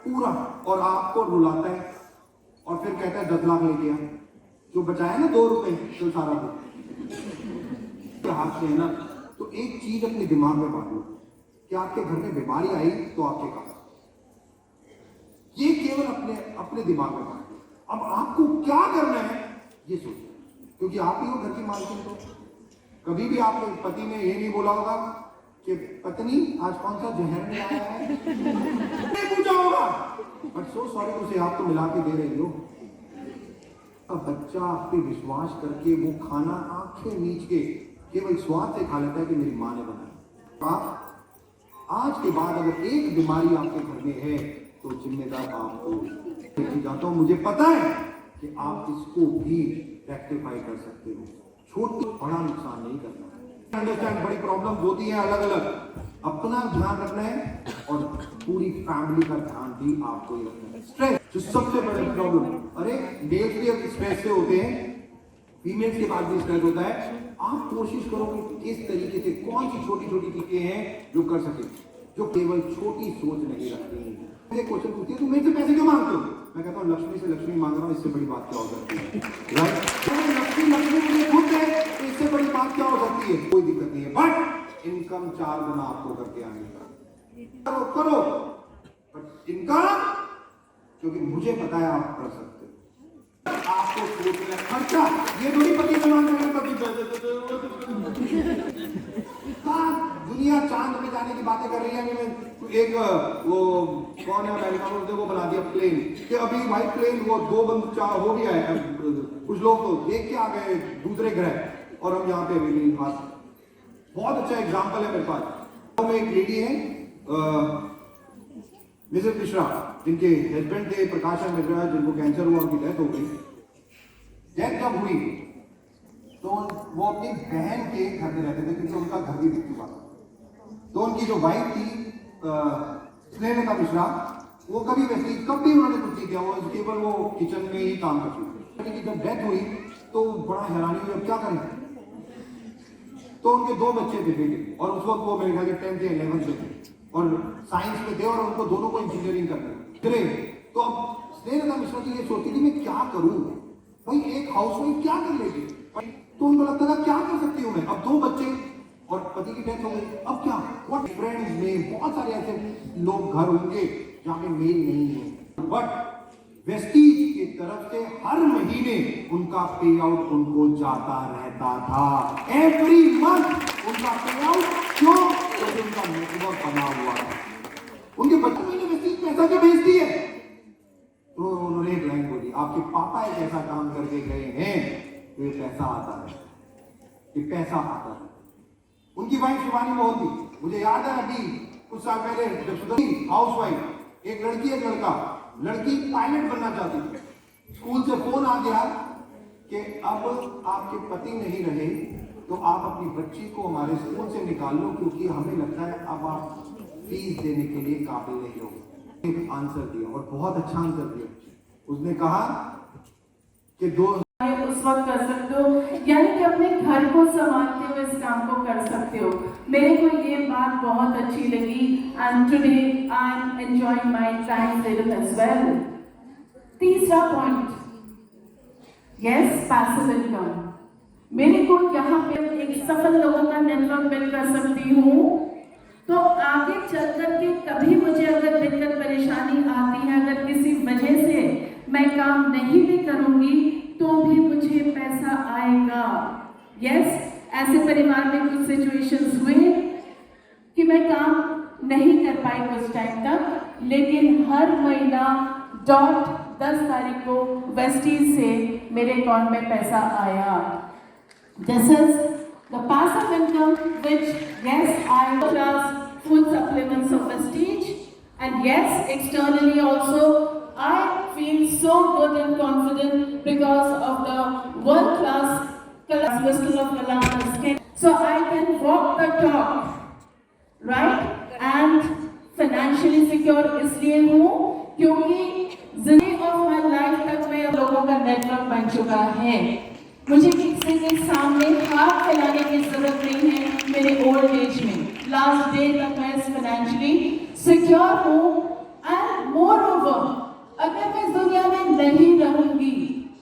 पूरा, और आपको रुलाता है और फिर कहता है 10 लाख लेके आ, जो बचाया ना 2 रुपए तो सारा हाथ से है ना। तो एक चीज अपने दिमाग में बांध लो कि आपके घर में बीमारी आई तो आपके काम, ये केवल अपने दिमाग में बांध लो। अब आपको क्या करना है ये सोचो, क्योंकि आप ही हो घर की मालकिन। तो कभी भी आपके पति ने ये नहीं बोला होगा कि पत्नी आज कौन सा जहर में आया है, नहीं पूछा होगा, बट सो सॉरी उसे आप तो मिला के दे रही हो। अब बच्चा आप पे विश्वास करके वो खाना आंखें मीच के केवल स्वाद से खा लेता है कि मेरी माँ ने बनाया। आप आज के बाद अगर एक बीमारी आपके घर में है तो जिम्मेदार आप हो। जाता हूँ, मुझे पता है कि आप इसको भी रेक्टिफाई कर सकते हो, छोटा बड़ा नुकसान नहीं करना। अंडरस्टैंड, बड़ी प्रॉब्लम्स होती हैं अलग अलग, अपना ध्यान रखना है और पूरी फैमिली का ध्यान भी आपको ही रखना है। स्ट्रेस जो सबसे बड़ी प्रॉब्लम, अरे मेल्स भी स्ट्रेस से होते हैं, फीमेल्स के बाद भी स्ट्रेस होता है। आप कोशिश करो कि किस तरीके से कौन सी छोटी छोटी चीजें हैं जो कर सके, जो केवल छोटी सोच नहीं रखती है। क्वेश्चन पूछती है तुम मेरे से पैसे क्यों मांगते हो, मैं कहता हूँ लक्ष्मी से लक्ष्मी मांग रहा हूँ, इससे बड़ी बात क्या हो सकती है, राइट? लक्ष्मी मुझे खुद है, इससे बड़ी बात क्या हो सकती है, कोई दिक्कत नहीं है। बट इनकम 4 गुना आपको करके आने का करो, बट इनकम, क्योंकि मुझे पता है आप कर सकते हो। आपको सोचना खर्चा, ये थोड़ी पति समान दुनिया चांद पे जाने की बातें कर रही है। एक वो कौन है अमेरिका में, वो बना दिया प्लेन कि अभी भाई प्लेन वो 2 बंद हो गया है, कुछ लोग तो देख के आ गए दूसरे ग्रह और हम यहाँ पे अभी नहीं। बहुत अच्छा एग्जाम्पल है मेरे पास। में एक लेडी है मिसेस मिश्रा, जिनके हस्बैंड थे प्रकाश मिश्रा, जिनको कैंसर हुआ, उनकी डेथ हो गई। डेथ जब हुई तो वो अपनी बहन के घर में रहते थे क्योंकि उनका घर भी बिक चुका था। तो उनकी जो वाइफ थी स्नेहलता मिश्रा, वो कभी वैसे कभी उन्होंने कुछ नहीं किया, वो केवल वो किचन में ही काम करती थी। जब डेथ हुई तो बड़ा हैरानी हुई, अब क्या करें। तो उनके 2 बच्चे थे बेटे, और उस वक्त वो मेरे ख्याल 10th या 11th में थे और साइंस में थे, और उनको दोनों को इंजीनियरिंग करना है। तो अब स्नेहलता मिश्रा जी ये सोचती थी मैं क्या करूं, भाई एक हाउसवाइफ क्या कर लेगी। तो उनको लगता था क्या कर सकती हूँ मैं। अब 2 बच्चे और पति की डेथ हो गई, अब क्या। व्हाट फ्रेंड्स में बहुत सारे ऐसे लोग घर होंगे जहाँ पे मेल नहीं है, बट वेस्टीज की तरफ से हर महीने उनका पे आउट उनको जाता रहता था। एवरी मंथ उनका पे आउट, क्यों? क्योंकि उनका नेटवर्क बना हुआ है। उनके बच्चों में वेस्टीज पैसा क्यों भेजती है? तो उन्होंने एक लाइन बोली, आपके पापा एक ऐसा काम करके गए हैं तो ये पैसा आता है, ये पैसा आता है। उनकी वाइफ शिवानी मोहंती, मुझे याद है अभी कुछ साल पहले जब सुधरी हाउसवाइफ, एक लड़की एक लड़का, लड़की पायलट बनना चाहती थी। स्कूल से फोन आ गया कि अब आपके पति नहीं रहे तो आप अपनी बच्ची को हमारे स्कूल से निकाल लो, क्योंकि हमें लगता है अब आप फीस देने के लिए काबिल नहीं हो। एक आंसर दिया और बहुत अच्छा आंसर दिया। उसने कहा कि 2 उस वक्त कर सकते हो, यानी कि अपने घर को संभालते हुए इस काम को कर सकते हो। मेरे को ये बात बहुत अच्छी लगी, and today I am enjoying my time with as well. तीसरा पॉइंट, यस, पैसिव इनकम। मेरे को यहाँ पे एक सफल लोगों का नेटवर्क बिल्ड कर सकती हूँ, तो आगे चल करके कभी मुझे अगर दिक्कत परेशानी आती है, अगर किसी वजह से मैं काम नहीं भी करूँगी तो भी मुझे पैसा आएगा। यस, ऐसे परिवार में कुछ सिचुएशंस हुए कि मैं काम नहीं कर पाई कुछ टाइम तक, लेकिन हर महीना डॉट 10 तारीख को वेस्टीज से मेरे अकाउंट में पैसा आया। This is the passive income which, yes, I class food supplements of Vestige, and yes, externally also I feel so good and confident because of the world-class crystal of Milana skin. So I can walk the talk, right? And financially secure इसलिए हूँ क्योंकि जिंदगी of my life तक मैं लोगों का network बन चुका है। मुझे किसी के सामने हाथ फैलाने की जरूरत नहीं है। मेरे ओल्ड एज में लास्ट डे तक मैं फाइनेंशियली सिक्योर हूँ। एंड मोर ओवर अगर मैं इस दुनिया में नहीं रहूंगी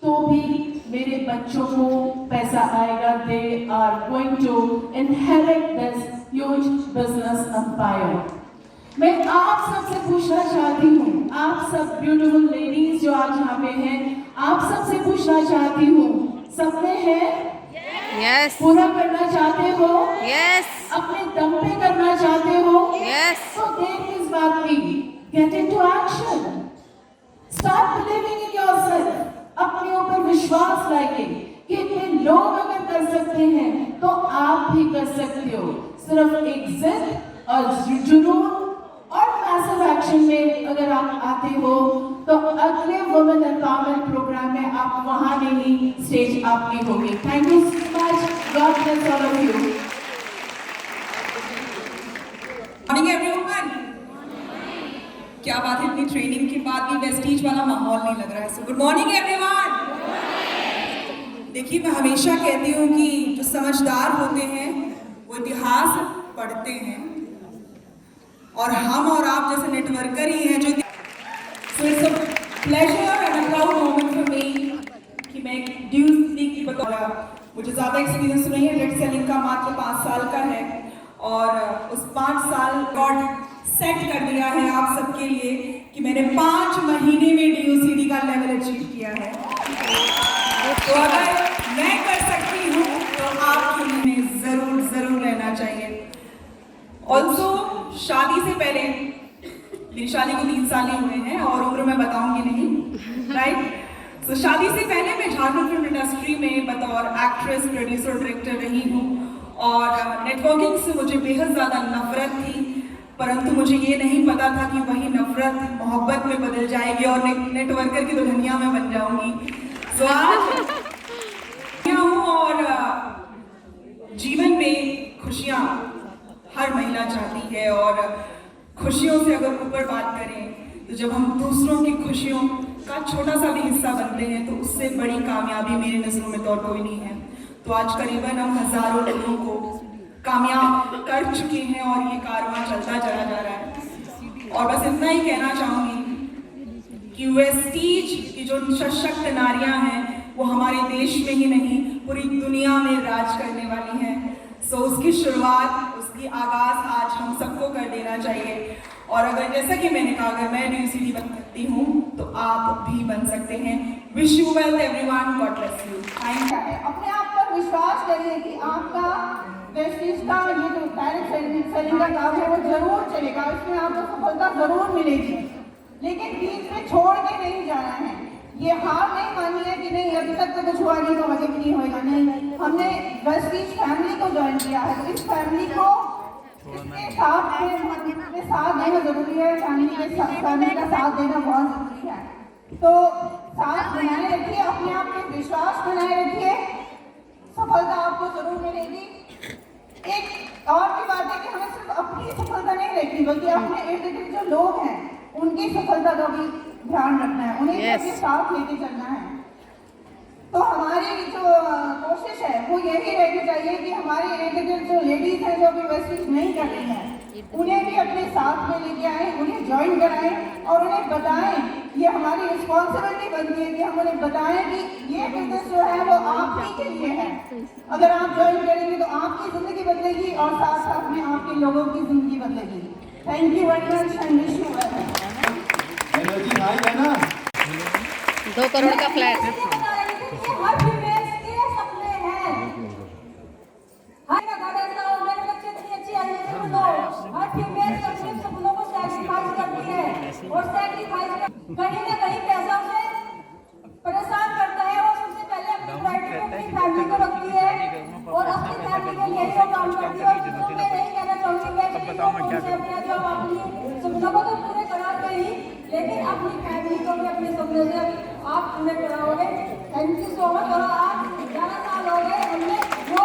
तो भी मेरे बच्चों को पैसा आएगा। They are going to inherit this huge business empire. मैं आप सबसे पूछना चाहती हूँ, आप सब ब्यूटीफुल लेडीज जो आज यहाँ पे हैं, आप सबसे पूछना चाहती हूँ, सपने हैं? Yes. पूरा करना चाहते हो? Yes. अपने दम पे करना चाहते हो? Yes. तो देर किस बात की? Get into action. Start believing in yourself. अपने ऊपर विश्वास लाइए कि इतने लोग अगर कर सकते हैं तो आप भी कर सकते हो। सिर्फ एक जिद और जुनून और मैसिव एक्शन में अगर आप आते हो तो अगले वुमेन एम्पावरमेंट प्रोग्राम में आप वहां नहीं, स्टेज आपकी होगी। Thank you so much. God bless all of you. Morning everyone. क्या बात है, इतनी ट्रेनिंग के बाद भी वेस्टीज वाला माहौल नहीं लग रहा है। So good morning everyone. देखिए, मैं हमेशा कहती हूँ कि जो समझदार होते हैं वो इतिहास पढ़ते हैं, और हम और आप जैसे नेटवर्कर ही हैं जो so it's a pleasure and a proud moment for me कि मैं एक ड्यूज लीग की बतौर, मुझे ज़्यादा एक्सपीरियंस नहीं है, रेड सेलिंग का मात्र 5 साल का है, और उस 5 साल रिकॉर्ड सेट कर दिया है आप सबके लिए कि मैंने 5 महीने में DOCD का लेवल अचीव किया है। तो अगर मैं कर सकती हूँ तो आपके लिए ज़रूर ज़रूर रहना चाहिए। ऑल्सो शादी से पहले, मेरी शादी को 3 साल ही हुए हैं और उम्र मैं बताऊंगी नहीं, राइट? तो शादी से पहले मैं झारखंड फिल्म इंडस्ट्री में बतौर एक्ट्रेस, प्रोड्यूसर, डायरेक्टर रही हूँ, और नेटवर्किंग से मुझे बेहद ज़्यादा नफरत थी, परंतु मुझे ये नहीं पता था कि वही नफरत मोहब्बत में बदल जाएगी और नेटवर्कर की दुल्हनिया में बन जाऊंगी। तो आज हूँ और जीवन में खुशियाँ हर महिला चाहती है, और खुशियों से अगर ऊपर बात करें तो जब हम दूसरों की खुशियों का छोटा सा भी हिस्सा बनते हैं तो उससे बड़ी कामयाबी मेरी नज़रों में तो और कोई नहीं है। तो आज करीबन हम हज़ारों लोगों को कामयाब कर चुके हैं और ये कारवां चलता चला जा रहा है। और बस इतना ही कहना चाहूँगी कि वेस्टीज की जो सशक्त नारियाँ हैं वो हमारे देश में ही नहीं पूरी दुनिया में राज करने वाली हैं। सो उसकी शुरुआत, उसकी आगाज़ आज हम सबको कर देना चाहिए। और अगर जैसा कि मैंने कहा, अगर मैं DOCD बन सकती हूँ तो आप भी बन सकते हैं। Wish you well everyone, God bless you. Thank you. अपने आप पर विश्वास करिए कि आपका वेस्टीज का ये जो डायरेक्ट सेलिंग का काम है वो जरूर चलेगा, इसमें आपको सफलता जरूर मिलेगी, लेकिन बीच में छोड़ के नहीं जाना है। ये हार नहीं मानी है कि नहीं अभी तक तो कुछ हुआ नहीं तो आगे भी नहीं होगा। नहीं, हमने वेस्टीज फैमिली को ज्वाइन किया है, तो इस फैमिली को इसके साथ देना जरूरी है। फैमिली का साथ देना बहुत जरूरी है। तो साथ बनाए रखिए, अपने आप में विश्वास बनाए रखिए, सफलता आपको जरूर मिलेगी। एक और भी बात है कि हमें सिर्फ अपनी सफलता नहीं देखनी, बल्कि अपने इर्द गिर्द जो लोग हैं उनकी सफलता का भी ध्यान रखना है, उन्हें भी अपने साथ लेके चलना है। तो हमारी जो कोशिश है वो यही रहनी चाहिए कि हमारे इर्द गिर्द जो लेडीज हैं जो अभी वेस्टीज नहीं कर रही हैं उन्हें भी अपने साथ में लेके आए, उन्हें ज्वाइन कराएं और उन्हें बताएं। ये हमारी रिस्पॉन्सिबिलिटी बनती है कि हम उन्हें बताएं कि ये बिजनेस जो है वो आप ही के लिए है। अगर आप ज्वाइन करेंगे तो आपकी जिंदगी बदलेगी और साथ साथ में आपके लोगों की जिंदगी बदलेगी। Thank you very much and wish you well. Energy high है ना? 2 करोड़ का फ्लैट। हर फीमेल के सपने हैं, हर मेरे बच्चे इतनी अच्छी आई है, हर फीमेल अपने सपनों को सैक्रिफाइस करती है, और सैक्रिफाइस कहीं ना कहीं पैसा उसे परेशान करता है, और सबसे पहले अपनी प्रायोरिटी अपनी फैमिली को रखती है और अपनी फैमिली के लिए वो काम करती है। और मैं यही कहना चाहूँगी मैं अपने जो अपनी सपनों को तो पूरे कराते ही, लेकिन अपनी फैमिली को भी अपने सपने से आप पूरे कराओगे। Thank you so much. और आज 11 साल हो गए, हमने वो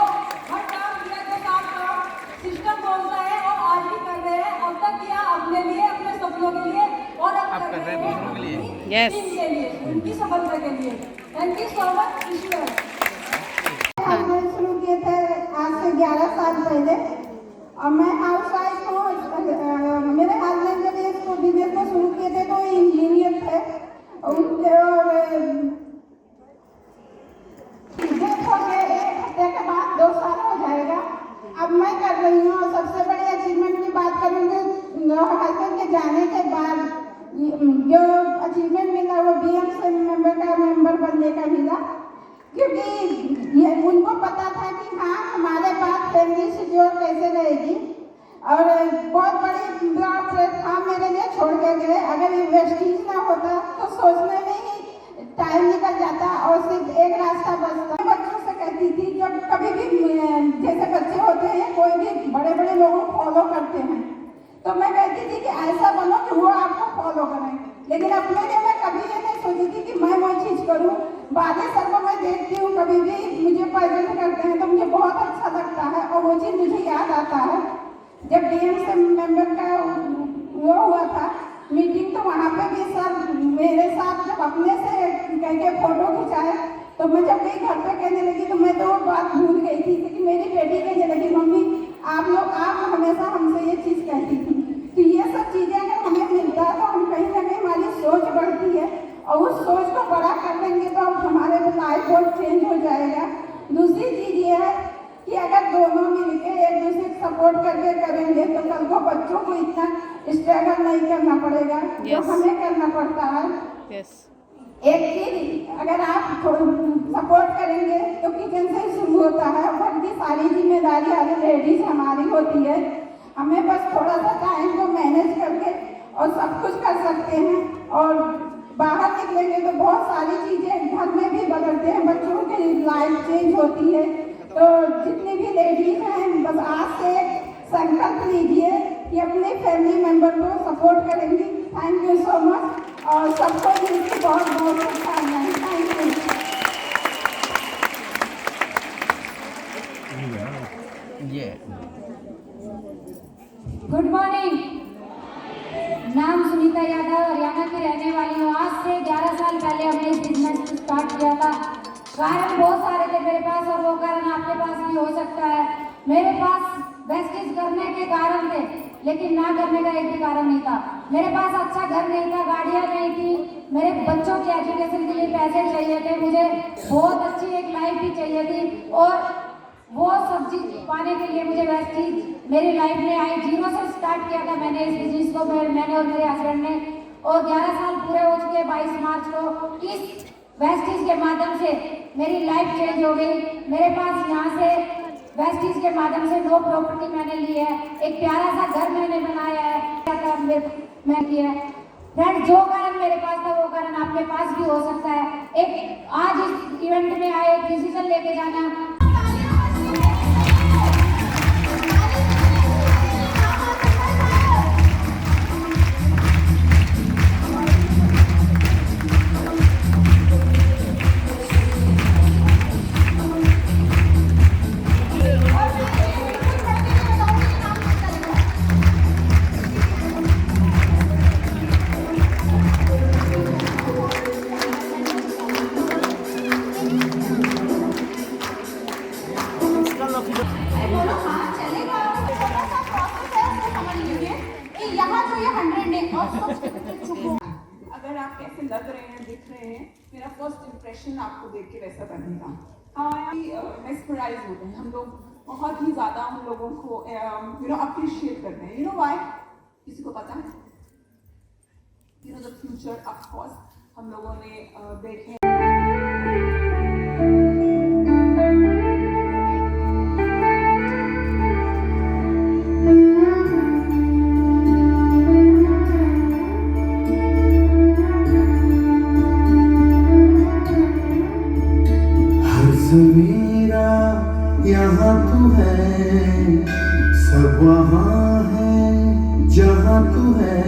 हर काम किया जो 7 काम सिस्टम बोलता है और आज भी कर रहे हैं। अब तक किया अपने लिए, अपने सपनों के लिए, और अब कर रहे हैं अपनी टीम के लिए, उनकी सफलता के लिए। Thank you so much. हमने शुरू किए थे आज से 11 साल पहले। और मैं हाउस वाइफ हूँ। मेरे हस्बैंड जब इसको बिजनेस को शुरू किए थे तो इंजीनियर थे उनके, और एक हफ्ते के बाद 2 साल हो जाएगा। अब मैं कर रही हूँ। और सबसे बड़ी अचीवमेंट की बात करूँगी, हस्बैंड के जाने के बाद जो अचीवमेंट मिला वो BMC मेंबर बनने का मिला, क्योंकि ये उनको पता था कि हाँ हमारे पास फैमिली सिक्योर कैसे रहेगी। और बहुत बड़ी प्लेटफॉर्म मेरे लिए छोड़ के गए। अगर ये वेस्टीज ना होता तो सोचने में ही टाइम निकल जाता और सिर्फ एक रास्ता बचता। बच्चों से कहती थी जब कभी भी जैसे बच्चे होते हैं कोई भी बड़े बड़े लोगों को फॉलो करते हैं, तो मैं कहती थी कि ऐसा बनो कि वो आपको फॉलो करें। लेकिन अपने लिए मैं कभी ये नहीं सोची थी कि मैं वो चीज़ करूं। बादे सर को मैं देखती हूँ, कभी भी मुझे प्रेजेंट करते हैं तो मुझे बहुत अच्छा लगता है। और वो चीज़ मुझे याद आता है जब BMC मेंबर का वो हुआ था मीटिंग, तो वहाँ पे भी सर मेरे साथ जब अपने से कह के फोटो खिंचाए, तो मैं जब गई घर पे कहने लगी तो मैं तो वो बात भूल गई थी कि मेरी बेटी कहने लगी मम्मी आप हमेशा हमसे ये चीज़ कहती थी। तो ये सब चीज़ें अगर हमें मिलता है तो हम कहीं ना कहीं हमारी सोच बढ़ती है, और उस सोच को बड़ा कर लेंगे तो हमारे लाइफ बहुत चेंज हो जाएगा। दूसरी चीज़ ये है कि अगर दोनों मिलके एक दूसरे को सपोर्ट करके करेंगे तो कल को बच्चों को इतना स्ट्रगल नहीं करना पड़ेगा जो हमें करना पड़ता है। एक चीज अगर आप सपोर्ट करेंगे तो किचन से ही शुरू होता है। घर की सारी जिम्मेदारी अगर लेडीज हमारी होती है, हमें बस थोड़ा सा टाइम को मैनेज करके और सब कुछ कर सकते हैं। और बाहर निकलेंगे तो बहुत सारी चीज़ें घर में भी बदलते हैं, बच्चों की लाइफ चेंज होती है। तो जितनी भी लेडीज हैं बस आज से संकल्प लीजिए कि अपने फैमिली मेंबर को सपोर्ट करेंगी। थैंक यू सो मच और सबको दिल की बहुत बहुत शुभकामनाएं। Thank you. Good morning. नाम सुनीता यादव, हरियाणा की रहने वाली हूँ। आज से 11 साल पहले हमने इस बिजनेस को स्टार्ट किया था। कारण बहुत सारे थे मेरे पास और वो कारण आपके पास भी हो सकता है। मेरे पास वेस्टेज करने के कारण थे, लेकिन ना करने का एक भी कारण नहीं था। मेरे पास अच्छा घर नहीं था, गाड़ियाँ नहीं थी, मेरे बच्चों के एजुकेशन के लिए पैसे चाहिए थे, मुझे बहुत अच्छी एक लाइफ भी चाहिए थी। और वो सब चीज पाने के लिए मुझे वेस्टीज मेरी लाइफ में आई। 0 से स्टार्ट किया था मैंने इस बिजनेस को, मैंने और मेरे हस्बैंड ने। और 11 साल पूरे हो चुके। 22 मार्च को इस वेस्टीज के माध्यम से मेरी लाइफ चेंज हो गई। मेरे पास यहाँ से वेस्टीज के माध्यम से 2 प्रॉपर्टी मैंने ली है, एक प्यारा सा घर मैंने बनाया है, मैं किया है। फ्रेंड, जो कारण मेरे पास था वो कारण आपके पास भी हो सकता है। एक आज इस इवेंट में आए एक डिसीजन लेके जाना। अगर आप कैसे लग रहे हैं, दिख रहे हैं, मेरा फर्स्ट इंप्रेशन आपको देख के वैसा बनेगा। हाँ, मेस्मराइज होते हैं हम लोग, बहुत ही ज़्यादा हम लोगों को अप्रिशिएट करते हैं। You know why? किसी को पता है? द फ्यूचर ऑफ कोर्स हम लोगों ने देखे। मेरा यहाँ तू है, सब वहाँ है जहाँ तू है।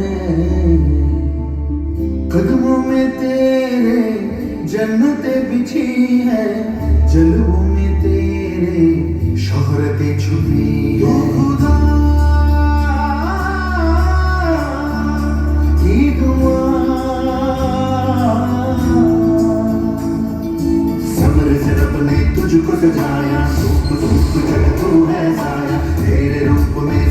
कदमों में तेरे जन्नतें बिछी है, जलवों में तेरे शोहरतें छुपी है। खुदा की दुआ तुझको सजाया, रूप जग तू है साया, तेरे रूप में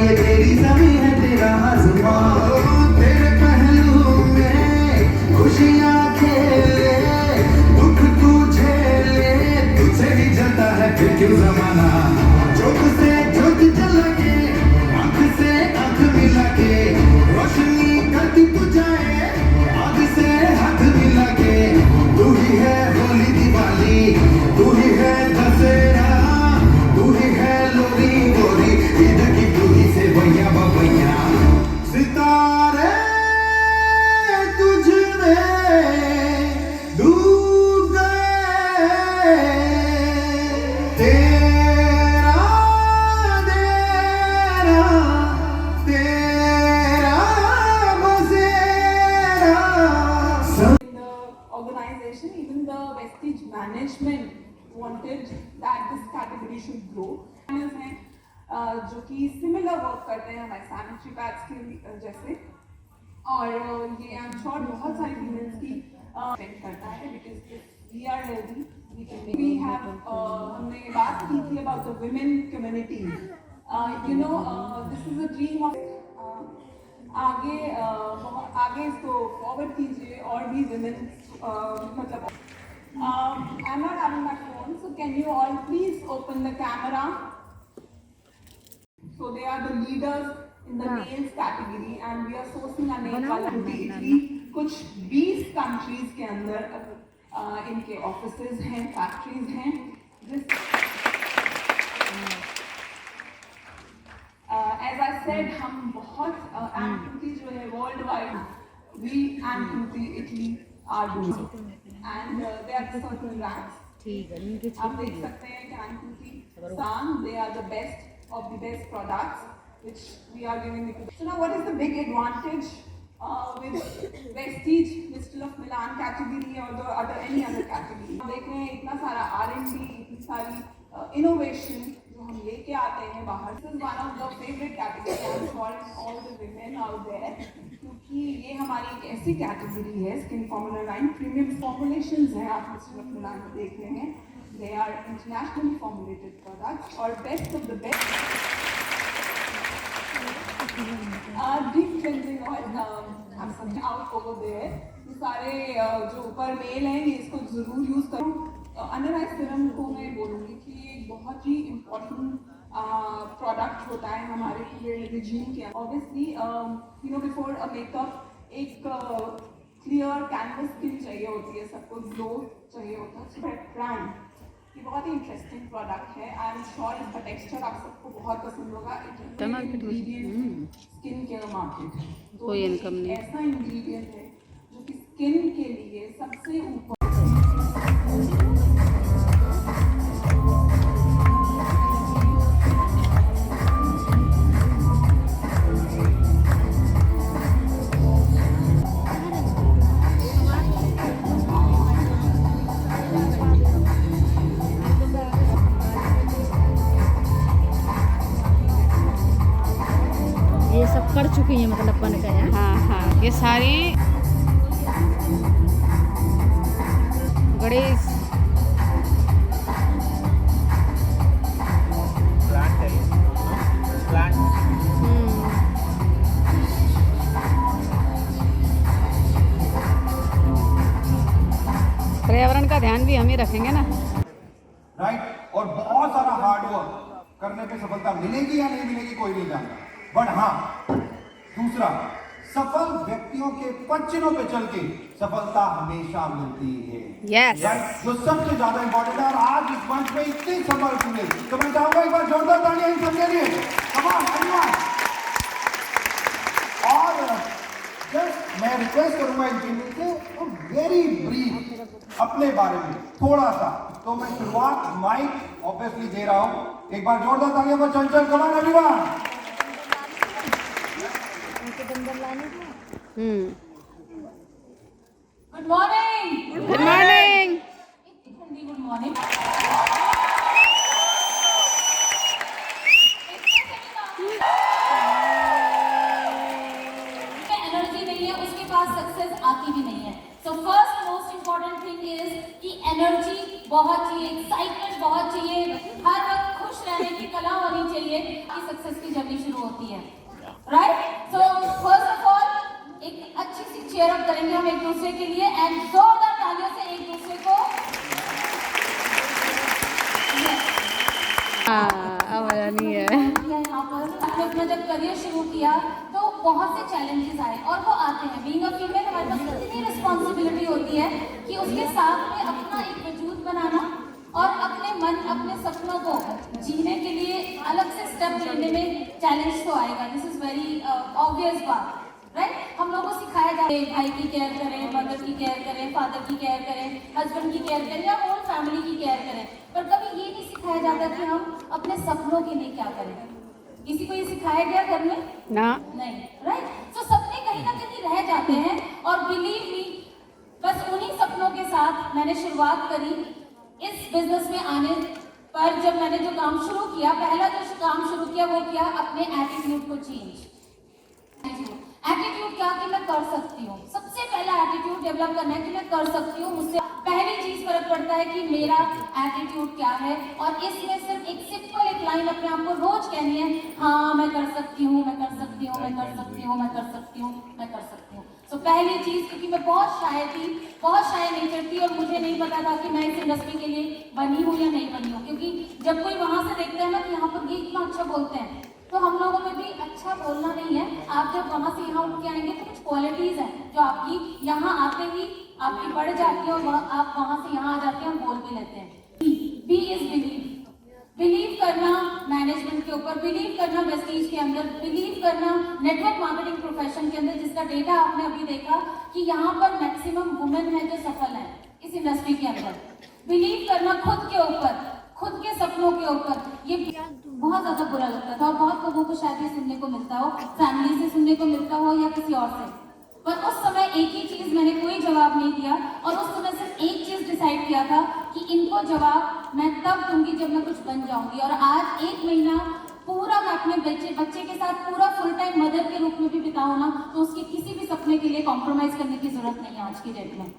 ये तेरी जमीन है तेरा आसमान, तेरे पहलू में खुशियां खेले, दुख तू झेले, तुझसे ही जलता है फिर क्यों जमाना, जोत से जोत जला के, आंख से आंख मिला के, रोशनी करती तू जाए, आग से हाथ मिला के, तू ही है होली दिवाली, तू ही है दशहरा, तू ही है लोरी गोरी, ईद की तू ही से भैया बबैया, सितारे तुझ में डूब गए, तेरा देरा, तेरा बसेरा। In the organization, even the Vestige management wanted that this category should grow. हैं जो कि सिमिलर वर्क करते हैं हमारे सैनिटरी पैड्स के जैसे, और ये आई एम श्योर बहुत सारी फीमेल्स की डिपेंड करता है, because we are healthy we have हमने बात की थी about the women community, you know this is a dream of आगे इसको फॉरवर्ड कीजिए और भी वुमेन मतलब I am not having my phone, so can you all please open the camera. So they are the leaders in the nails category and we are sourcing our nail color lately. कुछ 20 countries के अंदर इनके offices हैं, factories हैं. As I said, हम बहुत activity जो है worldwide, we and Kuti Italy are doing, and they are certain brands. आप देख सकते हैं कि Kuti San, they are the best of the best products which we are giving it. So now what is the big advantage with Vestige, Crystal of Milan category or the any other category? हम देख रहे हैं इतना सारा R&D, इतनी सारी innovation जो हम लेके आते हैं बाहर. This is one of the favorite category I'm sure all the women out there, क्योंकि ये हमारी एक ऐसी category है Skin Formula line, premium formulations हैं आप Crystal of Milan में देख रहे हैं. They are internationally formulated products or best of the best. Deep cleansing oil, I'm something out over there. ये सारे जो ऊपर मेल हैं ये इसको जरूर यूज करो. अंडर आई सीरम को मैं बोलूँगी कि ये एक बहुत ही इम्पोर्टेंट प्रोडक्ट होता है हमारे पूरे रिजीम के. Obviously you know before a makeup एक क्लियर कैनवस स्किन चाहिए होती है, सबको ग्लो चाहिए होता है. ब्रांड ये बहुत ही इंटरेस्टिंग प्रोडक्ट है. आई एम श्योर इसका टेक्सचर आप सबको बहुत पसंद होगा. स्किन केयर मार्केट तो ऐसा इंग्रेडिएंट है जो कि स्किन के लिए सबसे ऊपर. ये सब कर चुकी हैं मतलब बन गया. हाँ हाँ, ये सारी गणेश पर्यावरण का ध्यान भी हम ही रखेंगे ना. राइट, और बहुत सारा हार्ड वर्क करने पे सफलता मिलेगी या नहीं मिलेगी कोई नहीं जानता. बट हाँ, दूसरा, सफल व्यक्तियों के पच्चीनों पे चल के सफलता हमेशा मिलती है. यस, जो सबसे ज्यादा इंपॉर्टेंट है. और आज इस मंच में इतनी सफल सुने तो मैं चाहूंगा एक बार जोरदार तालियां इन सबके लिए. Come on everyone. और जस्ट मैं रिक्वेस्ट करूंगा इन टीम से वेरी ब्रीफ अपने बारे में थोड़ा सा. तो मैं शुरुआत माइक ऑब्वियसली दे रहा हूं. एक बार जोरदार तालियां पर चंचल. Come on everyone. Good morning. Good morning. Good morning. Energy नहीं है उसके पास सक्सेस आती भी नहीं है. So first most important thing is कि एनर्जी बहुत चाहिए, एक्साइटमेंट बहुत चाहिए, हर वक्त खुश रहने की कला होनी चाहिए कि सक्सेस की जर्नी शुरू होती है, right? So first of all एक अच्छी सी चेयर अप करेंगे हम एक दूसरे के लिए एंड जोरदार तालियों से एक दूसरे को हमारा नहीं है। यहाँ पर आपने अपना जब करियर शुरू किया तो बहुत से चैलेंजेस आए और वो आते हैं। बीइंग अ फीमेल हमारे पास इतनी रिस्पॉन्सिबिलिटी होती है कि उसके साथ में अपना एक वजूद बनाना और अपने मन अपने सपनों को जीने के लिए अलग से स्टेप लेने में चैलेंज तो आएगा। दिस इज वेरी ऑब्वियस बात, राइट? हम लोगों को सिखाया जाता है भाई की केयर करें, मदर की केयर करें, फादर की केयर करें, हस्बैंड की केयर करें या होल फैमिली की केयर करें, पर कभी ये नहीं सिखाया जाता कि हम अपने सपनों के लिए क्या करें। किसी को ये सिखाया गया घर में? ना, नहीं, राइट? तो सपने कहीं ना कहीं रह जाते हैं और बिलीव मी बस उन्हीं सपनों के साथ मैंने शुरुआत करी। इस बिजनेस में आने पर जब मैंने जो काम शुरू किया, पहला जो काम शुरू किया वो किया अपने एटीट्यूड को चेंज। एटीट्यूड क्या कि मैं कर सकती हूँ। सबसे पहला एटीट्यूड डेवलप करना है कि मैं कर सकती हूँ। मुझसे पहली चीज फर्क पड़ता है कि मेरा एटीट्यूड क्या है और इसमें सिर्फ एक सिंपल एक लाइन अपने आप को रोज कहनी है, हाँ मैं कर सकती हूँ, मैं कर सकती हूँ, मैं कर सकती हूँ, मैं कर सकती हूँ, मैं कर सकती हूँ। तो पहली चीज, क्योंकि मैं बहुत शाय थी, बहुत शाय नेचर थी और मुझे नहीं पता था कि मैं इस इंडस्ट्री के लिए बनी हूँ या नहीं बनी हूँ, क्योंकि जब कोई वहां से देखता है ना कि यहाँ पर ये इतना अच्छा बोलते हैं तो हम लोगों में भी अच्छा बोलना नहीं है। आप जब वहां से यहाँ उठ के आएंगे तो कुछ क्वालिटीज हैं जो आपकी यहाँ आते ही आपकी बढ़ जाती है और आप वहां से यहाँ आ जाते हैं और बोल भी लेते हैं। B is believe. बिलीव करना मैनेजमेंट के ऊपर, बिलीव करना वेस्टीज के अंदर, बिलीव करना नेटवर्क मार्केटिंग प्रोफेशन के अंदर, जिसका डेटा आपने अभी देखा कि यहाँ पर मैक्सिमम वुमेन है जो सफल है इस इंडस्ट्री के अंदर। बिलीव करना खुद के ऊपर, खुद के सपनों के ऊपर। ये बहुत ज्यादा बुरा लगता था और बहुत लोगों को शायद ये सुनने को मिलता हो, फैमिली से सुनने को मिलता हो या किसी और से, पर उस समय एक ही चीज मैंने कोई जवाब नहीं दिया और उस समय सिर्फ एक चीज डिसाइड किया था कि इनको जवाब मैं तब दूंगी जब मैं कुछ बन जाऊंगी। और आज 1 महीना पूरा मैं अपने बच्चे के साथ पूरा फुल टाइम मदर के रूप में भी बिताऊं ना, तो उसके किसी भी सपने के लिए कॉम्प्रोमाइज करने की जरूरत नहीं है आज की डेट में।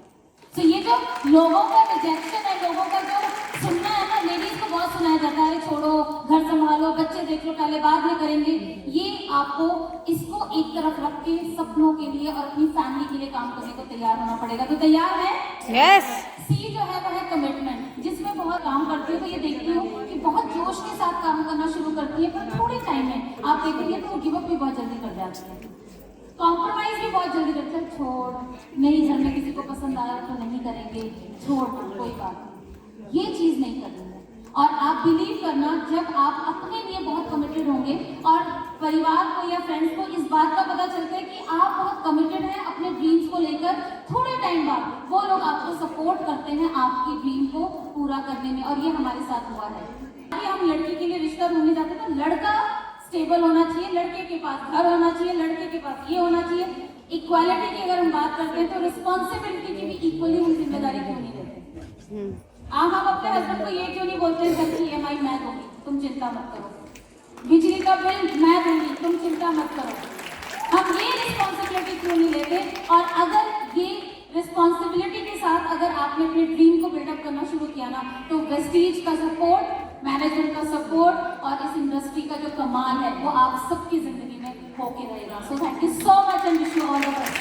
तो ये जो लोगों का रिजेक्शन है, लोगों का जो सुनना है ना, लेडीज को बहुत सुनाया जाता है, छोड़ो, घर संभालो, बच्चे देख लो, पहले बाद में करेंगे। ये आपको इसको एक तरफ रख के सपनों के लिए और अपनी फैमिली के लिए काम करने को तैयार होना पड़ेगा। तो तैयार है? यस। सी जो है वो है कमिटमेंट, जिसमें बहुत काम करती हूँ तो ये देखती हूँ कि बहुत जोश के साथ काम करना शुरू करती है, पर थोड़े टाइम में आप देखेंगे तो गिव अप भी बहुत जल्दी कर जाती है, कॉम्प्रोमाइज भी बहुत जल्दी करते हैं। छोड़, नहीं घर में किसी को पसंद आया तो नहीं करेंगे, छोड़ कोई बात नहीं, ये चीज नहीं करनी है। और आप बिलीव करना, जब आप अपने लिए बहुत कमिटेड होंगे और परिवार को या फ्रेंड्स को इस बात का पता चलता है कि आप बहुत कमिटेड हैं अपने ड्रीम्स को लेकर, थोड़े टाइम बाद वो लोग आपको सपोर्ट करते हैं आपकी ड्रीम को पूरा करने में। और ये हमारे साथ हुआ है कि हम लड़की के लिए रिश्ता ढूंढने जाते हैं तो लड़का स्टेबल होना चाहिए, लड़के के पास घर होना चाहिए, लड़के के पास ये होना चाहिए। इक्वालिटी की अगर हम बात करते हैं तो रिस्पॉन्सिबिलिटी की भी इक्वली हम जिम्मेदारी क्यों नहीं देते? हम अपने हस्बैंड को ये क्यों नहीं बोलते घर की EMI मैं दूंगी, तुम चिंता मत करो, बिजली का बिल मैं दूंगी, तुम चिंता मत करो। हम ये रिस्पॉन्सिबिलिटी क्यों नहीं लेते? और अगर ये रिस्पॉन्सिबिलिटी के साथ अगर आपने अपने ड्रीम को बिल्डअप करना शुरू किया ना, तो वेस्टीज का सपोर्ट, मैनेजमेंट का सपोर्ट और इस इंडस्ट्री का जो कमाल है वो आप सबकी जिंदगी में होके रहेगा। So thank you so much and wish you all the best.